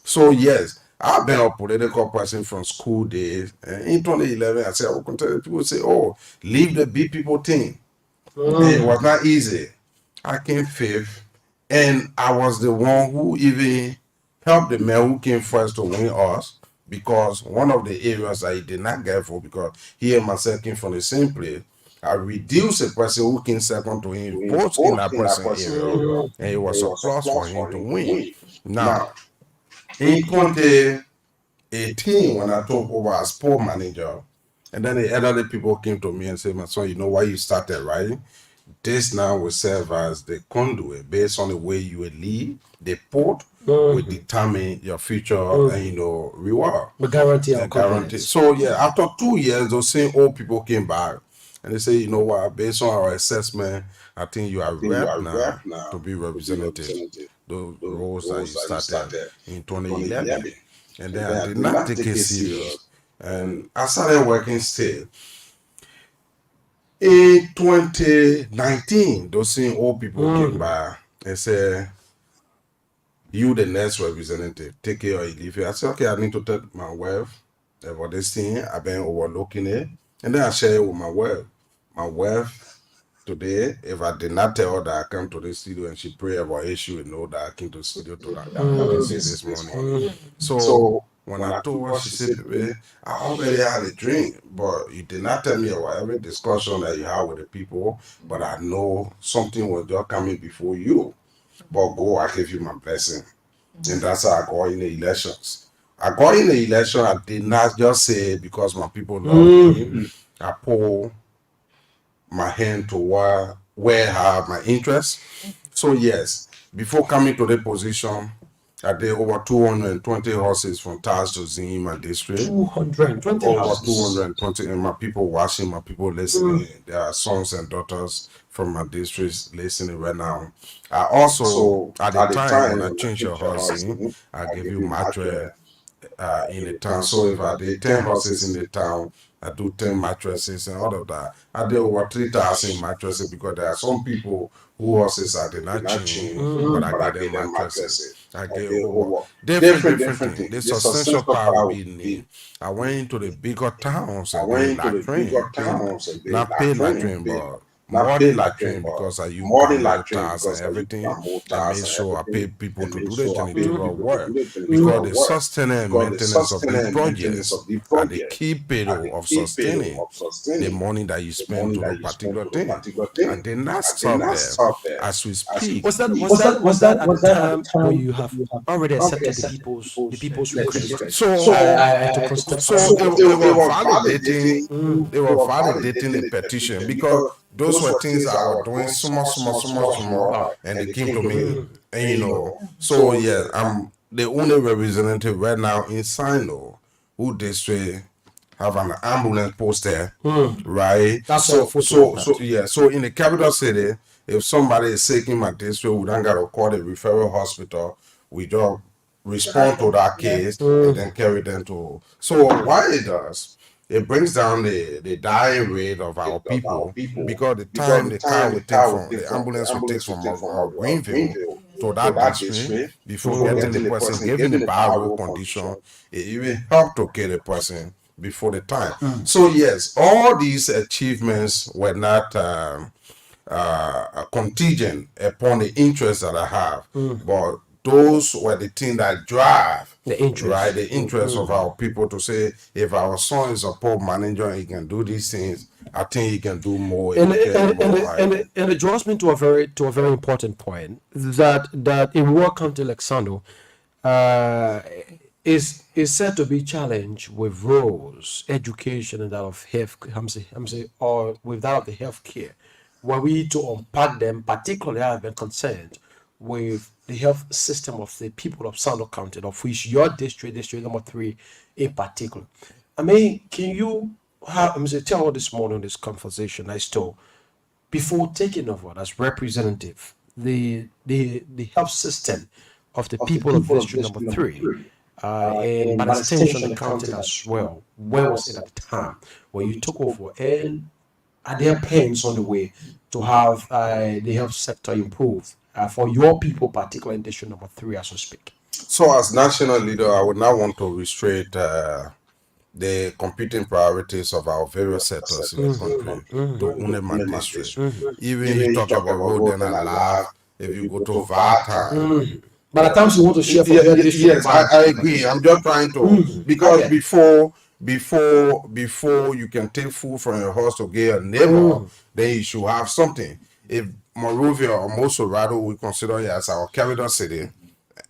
So yes, I've been a political person from school days. And in 2011, I said, I will continue. People say, oh, leave the big people thing. And it was not easy. I came fifth, and I was the one who even helped the man who came first to win us, because one of the areas I did not get for, because he and myself came from the same place, I reduced the person who came second to him, both in that person area, and it was a plus for him to win. Now, in 2018, when I took over as sport manager, and then the elderly people came to me and said, my son, you know why you started writing? This now will serve as the conduit based on the way you will lead. The port will determine your future and reward. The guarantee The and guarantee. confidence. So yeah, after 2 years, those same old people came back and they say, you know what, based on our assessment, I think you are rep now to be representative. Those roles that you started in 2011. And then I did not take it serious. And I started working still. In 2019, those same old people came by and said, you the next representative, take care or leave it. I said, okay, I need to tell my wife about this thing. I've been overlooking it. And then I share it with my wife. My wife, today, if I did not tell her that I come to the studio and she pray about it, she would know that I came to the studio to this morning. So when I told her, she said, "Babe, I already had a drink, but you did not tell me about every discussion that you had with the people, but I know something was just coming before you. But go, I give you my blessing." And that's how I got in the elections. I got in the election, I did not just say because my people love me. I pulled my hand to where I have my interest. So yes, before coming to the position, I did over 220 horses from Taz to Zim, my district. 220 Over houses. 220, and my people watching, my people listening. There are sons and daughters from my districts listening right now. I also, at the time when I changed your horse, I give you mattress in the town. So if I did 10 horses in the town, I do 10 mattresses and all of that. I did over 3,000 mattresses because there are some people who horses I did not change, but I gave them mattresses. I gave over different things. The substantial power we need. I went into the bigger towns and did latrine. Not paid latrine, but modern latrine, because I use tires and everything. I made sure I paid people to do the janitorial work, because the sustaining and maintenance of these projects are the key pillar of sustaining the money that you spend to the particular thing. And then not stop there. As we speak, Was that at the time when you have already accepted the people's request? so So I took first so they were validating the petition, because those were things I was doing small, and they came to me, and so yeah, I'm the only representative right now in Sino who district have an ambulance poster, right? That's so a photo so of that. yeah, so in the capital city, if somebody is sick in my district, we don't gotta call the referral hospital. We just respond to that case and then carry them to. So why it does? It brings down the dying rate of our people, because the time the car will take from the ambulance will take from Greenville to that district before getting the person, given the bad road condition, it even helped to kill the person before the time. So yes, all these achievements were not contingent upon the interest that I have, but those were the things that drive The interest. right? The interest of our people to say, if our son is a poor manager and he can do these things, I think he can do more. And he can do more, right? it draws me to a very important point, that in Rural County like Sando, is said to be challenged with roads, education, and that of health. Or with that of the healthcare. were we to unpack them, particularly I have been concerned with the health system of the people of Sando County, of which your district number 3 in particular. I mean, can you tell us this morning this conversation I stole before taking over as representative the health system of the people of district number 3 and by extension the county as well. Where was it at the time when you took over, and are there plans on the way to have the health sector improved for your people, particularly in district number 3 as we speak? So, as national leader, I would not want to restrict the competing priorities of our various sectors in the country to only my district. Even you talk about road and alive, if you go to Vata. By the time you want to share for your district, yes, I agree. I'm just trying to because before you can take food from your house to get a neighbor, then you should have something. If Monrovia or Mosorado we consider it as our capital city,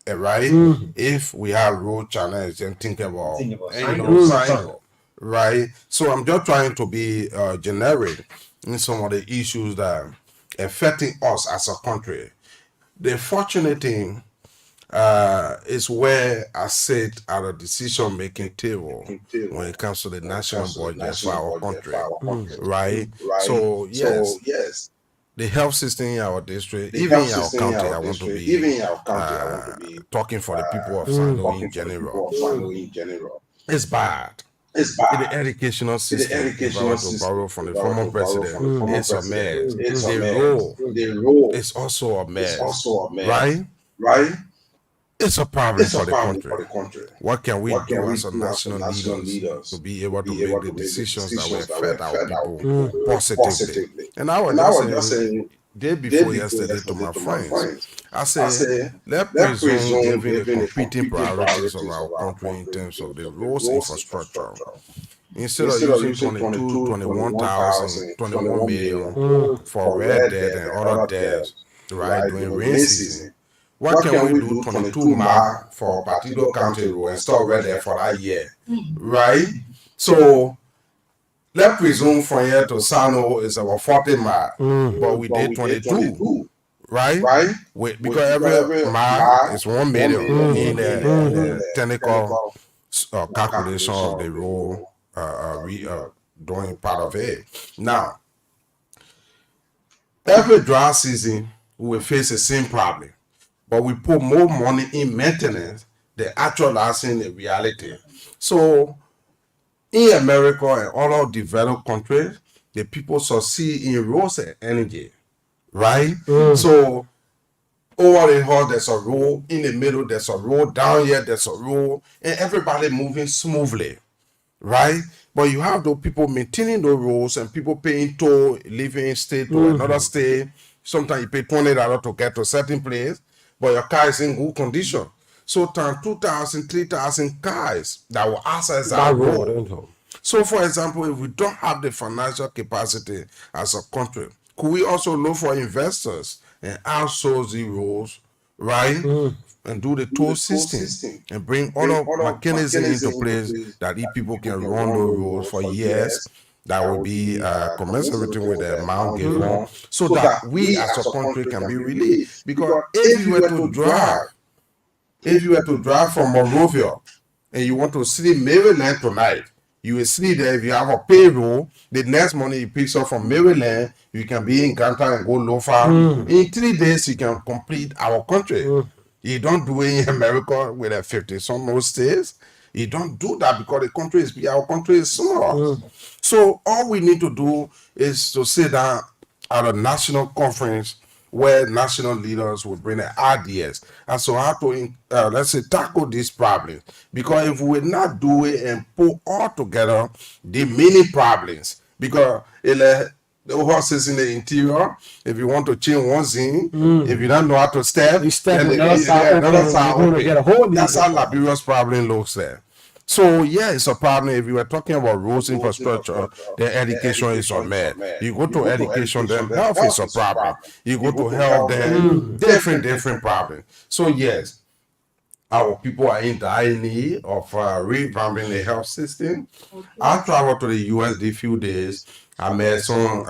right? If we have road channels, then think about cycle, right? So I'm just trying to be generic in some of the issues that are affecting us as a country. The fortunate thing is where I sit at a decision-making table when it comes to the national budget for our country, right? So yes, the health system in our district, even in our county, I want to be talking for the people of Sando in general. It's bad. The educational system, if I want to borrow from the former president, it's a mess. The role is also a mess, right? It's a problem for the country. What can we do as a national leaders to be able to make the decisions that will affect our people positively? And I was just saying, day before yesterday to my friends, I said, let's presume given the competing priorities of our country in terms of the roads infrastructure, instead of using 21 million for Red Dead and other deaths, right, during rain season, what can we do 22 miles for Partido County Road and start right there for that year, right? So let's presume from here to Sano is about 40 miles, but we did 22, right? Because every mile is 1 million in the technical calculation of the road, doing part of it. Now, every dry season we will face the same problem. But we put more money in maintenance than actualizing the reality. So in America and other developed countries, the people succeed in roads and energy, right? So over the hall, there's a road, in the middle, there's a road, down here, there's a road, and everybody moving smoothly, right? But you have those people maintaining those roads and people paying toll, living state to another state. Sometimes you pay $20 to get to a certain place, but your car is in good condition. So times 2,000, 3,000 cars that will access that road. So for example, if we don't have the financial capacity as a country, could we also look for investors and outsource the roads, right? And do the toll system and bring other mechanisms into place that these people can run the roads for years. That will be commensurate with the amount given, so that we as a country can be relieved. Because if you were to drive from Monrovia and you want to see Maryland tonight, you will see that if you have a payroll, the next morning you pick up from Maryland, you can be in Ganta and go Lofa. In 3 days, you can complete our country. You don't do it in America with a 50 some more states. You don't do that because our country is small. So all we need to do is to sit down at a national conference where national leaders will bring their ideas and so how to let's say tackle this problem. Because if we will not do it and put all together the many problems, because the horses in the interior, if you want to change one thing, if you don't know how to step, another side, that's how Liberia's problem looks there. So yeah, it's a problem. If you were talking about roads infrastructure, then education is a mess. You go to education, then health is a problem. You go to health, then different problem. So yes, our people are in dire need of revamping the health system. I traveled to the US a few days. I met some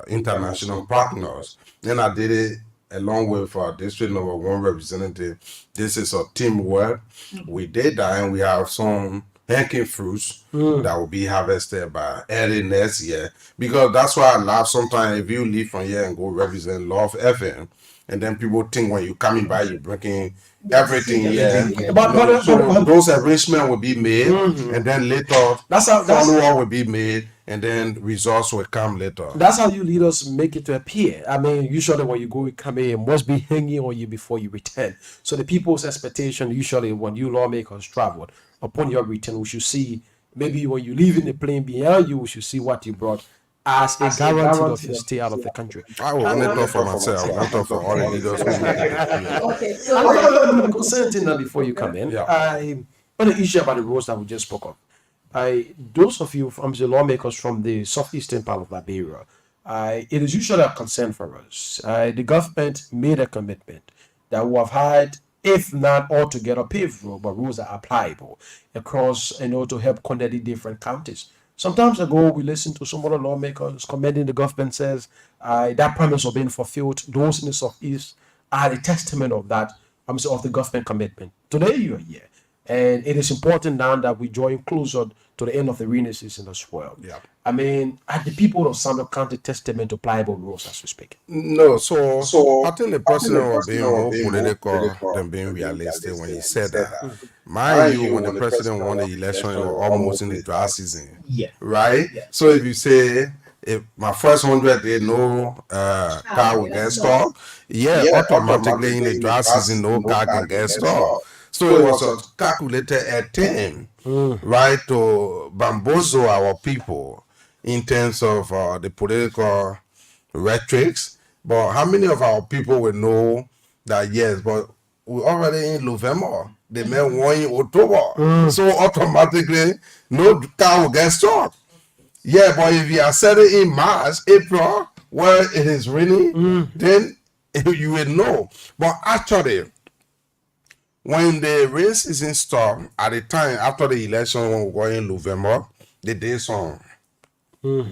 international partners. Then I did it along with District Number 1 representative. This is a teamwork. We did that, and we have some hanging fruits that will be harvested by early next year. Because that's why I laugh sometimes if you leave from here and go represent Love FM, and then people think when you coming by, you're bringing everything here. So those arrangements will be made, and then later follow-up will be made, and then results will come later. That's how you leaders make it to appear. I mean, usually when you go, you come in, it must be hanging on you before you return. So the people's expectation, usually when you lawmakers travel, upon your return, we should see, maybe when you leave in the plane behind you, we should see what you brought as a guarantee of your stay out of the country. I will only talk for myself, not talk for all the leaders who make it appear. Okay, I'm so consenting now before you come in. Yeah. I on the issue about the roads that we just spoke of. Those of you from the lawmakers from the southeastern part of Liberia, it is usually a concern for us. The government made a commitment that we have had, if not altogether paved road, but roads that are applicable across, to help connect the different counties. Sometimes ago, we listened to some other lawmakers commending the government, says that promise of being fulfilled. Those in the southeast are a testament of that, of the government commitment. Today, you are here. And it is important now that we join closer to the end of the rainy season as well. Yeah. I mean, are the people of Sandor County testament to pliable roads as we speak? No, so I think the president was being more political than being realistic when he said that. Mind you, when the president won the election, it was almost in the dry season. Yeah. Right? So if you say, if my first 100 day no car will get stopped, automatically in the dry season no car can get stopped. So it was a calculated attempt, right, to bamboozle our people in terms of the political rhetorics. But how many of our people will know that, yes, but we're already in November, they may want in October. So automatically, no car will get stopped. Yeah, but if you are setting in March, April, where it is raining, then you will know. But actually, when the rain season stopped, at the time after the election, when we were in November, they did some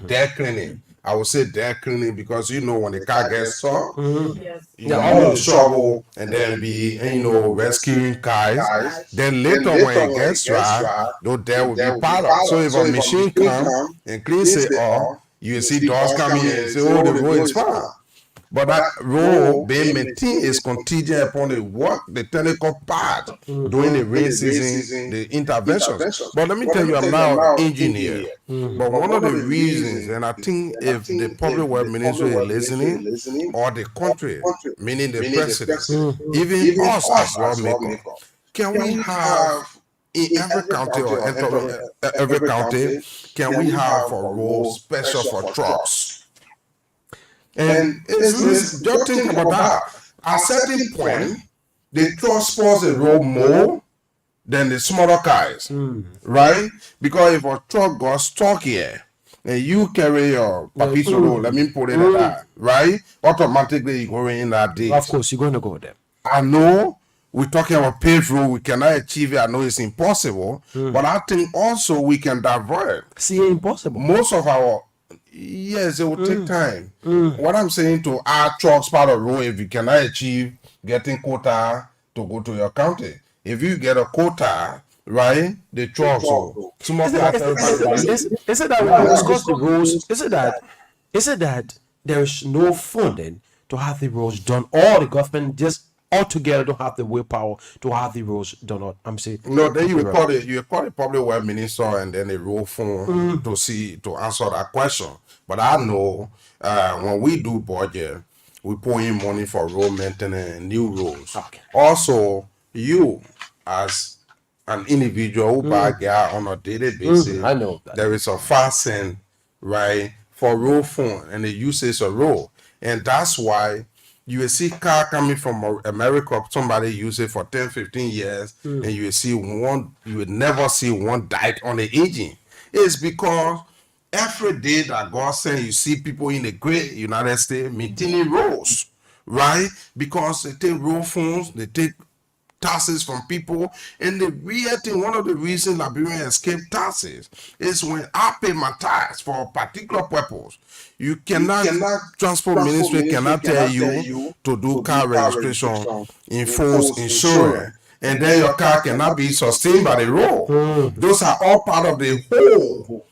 deck cleaning. I would say deck cleaning because when the car gets stopped, yes. you're all in trouble, and then be rescuing cars. Then later when it gets dry, those deck will be piled up. So if a machine comes and cleans it up, you will see doors coming in and say, "Oh, the road is fine." But that road being maintained is contingent upon the work, the technical part during the rain season, the interventions. But let me tell you, I'm not an engineer. But one of the reasons, and I think if the public work ministry is listening, or the country, meaning the president, even us as lawmakers, can we have in every county or every county, can we have a road special for trucks? And just think about that. At a certain point, the truck spoils the road more than the smaller cars, right? Because if a truck got stuck here and you carry your papito road, let me put it like that, right? Automatically you go in that day. Of course, you're going to go there. I know we're talking about paved road, we cannot achieve it. I know it's impossible, but I think also we can divert. See, impossible. Most of our yes, it will take time. What I'm saying to our trucks part of the road, if you cannot achieve getting quota to go to your county, if you get a quota, right, the trucks will. Is it that when we discuss the roads, is it that there is no funding to have the roads done, or the government just altogether don't have the willpower to have the roads done? I'm saying no. Then you will call the public work minister and then the road fund to answer that question. But I know when we do budget, we put in money for road maintenance and new roads. Okay. Also, you as an individual who buy gas on a daily basis, I know that. there is a fasting, right, for road fund and the usage of road, and that's why you will see car coming from America, somebody use it for 10, 15 years, and you will see one, you will never see one died on the engine. It's because every day that God sent, you see people in the great United States maintaining roads, right? Because they take road funds, they take taxes from people. And the real thing, one of the reasons Liberians escape taxes is when I pay my tax for a particular purpose. You cannot, transport ministry cannot tell you to do car registration, enforce insurance, and then your car cannot be sustained by the road. Those are all part of the whole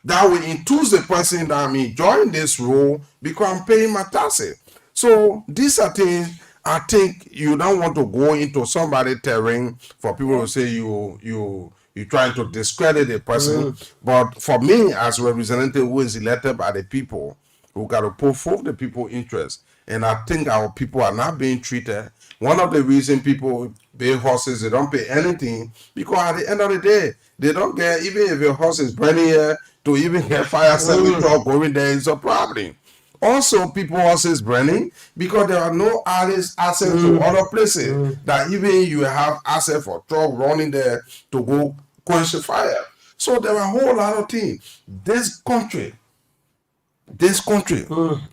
that will induce the person that I'm enjoying this role because I'm paying my taxes. So these are things I think you don't want to go into somebody terrain for people to say you trying to discredit a person. But for me as representative who is elected by the people, we got to put forth the people interest. And I think our people are not being treated. One of the reasons people pay horses, they don't pay anything because at the end of the day, they don't get, even if your horse is burning here, to even get fire service truck going there is a problem. Also, people horses burning because there are no access to other places that even you have access for truck running there to go quench the fire. So there are a whole lot of things. This country,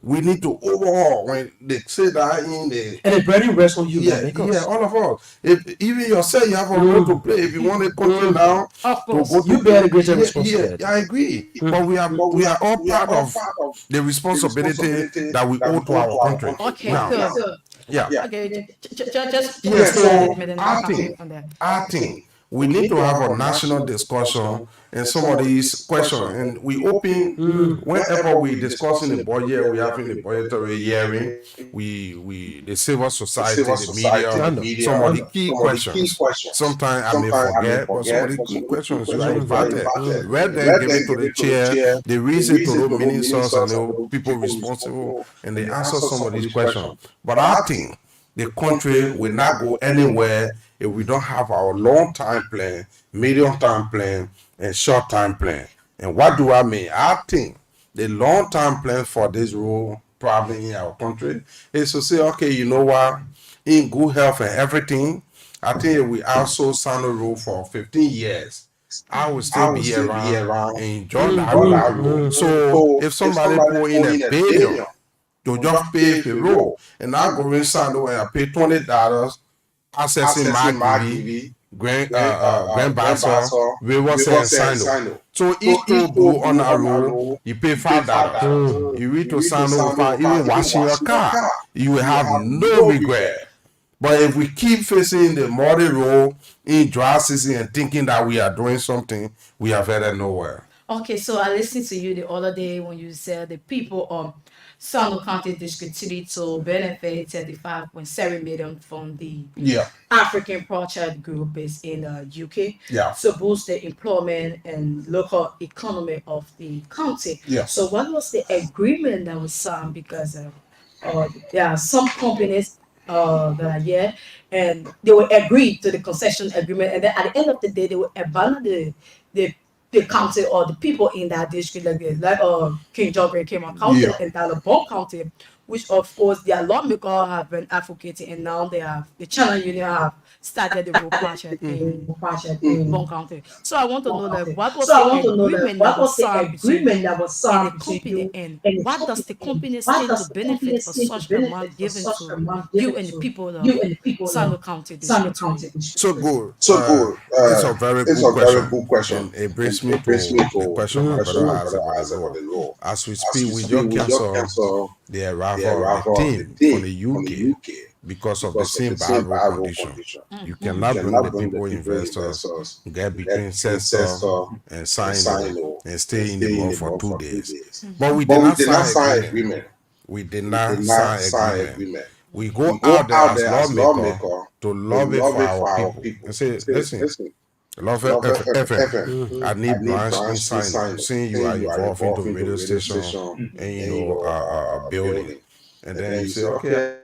we need to overhaul. When they say that in the And the burden rests on you. yeah, all of us. If even yourself, you have a role to play. If you want a country now Of to course. go to You bear the greater responsibility. Yeah, I agree. But we are all part of the responsibility that we owe to our country. Okay, Now, so yeah. okay, just Yeah, so and then I I'll think- comment on that. I think we need to have a national discussion and some of these questions. And we open whenever we discussing the budget, we having the budgetary hearing, the civil society, the media, some of the key questions. Sometimes I may forget, but some of the key questions you are invited. Read them, give it to the chair, the reason to the ministers and the people responsible, and they answer some of these questions. But I think the country will not go anywhere if we don't have our long-time plan, medium-time plan, and short-time plan. And what do I mean? I think the long-term plan for this rule problem in our country is to say, okay, you know what, in good health and everything, I think if we also sign a rule for 15 years, I will still be around and enjoy that rule. So if somebody put in a billion to just pay the rule, and I go inside and I pay $20, accessing my TV, Grand Basso, Rivers and Sino. So each to go on a roll, you pay $5. You read to Sino for even washing your car, you will have no regret. But if we keep facing the muddy road in dry season and thinking that we are doing something, we are headed nowhere. Okay, so I listened to you the other day when you said the people of Sano County District City to benefit 35.7 million from the Yeah, African Project Group based in UK yeah, to boost the employment and local economy of the county. yeah. So what was the agreement that was signed? Because there are some companies that are here and they will agree to the concession agreement, and then at the end of the day they will abandon the county or the people in that district, like King John Green Cayman County Yeah. and Dalabon County, which of course their lawmakers have been advocating, and now the Channel Union have started the road project in Bon County. So I want to know that what was the agreement that was signed between the company, and what does the company stand to benefit for such amount given to you and the people of Sano County District? So good. So good. It's a very It's good a very question. good question. And it brings me It brings me to to the question my brother asked about the law. As we speak, we just cancel the arrival of the team from the UK because of the same bad road condition. You cannot bring the people investors, get between Cestor and Sino and stay in the mall for 2 days. But we did not sign agreement. We did not sign agreement. We go out there as lawmaker to lobby for our people and say, listen, Love FM. I need branch inside. Seeing you are involved into radio station and a building, and then you say, okay,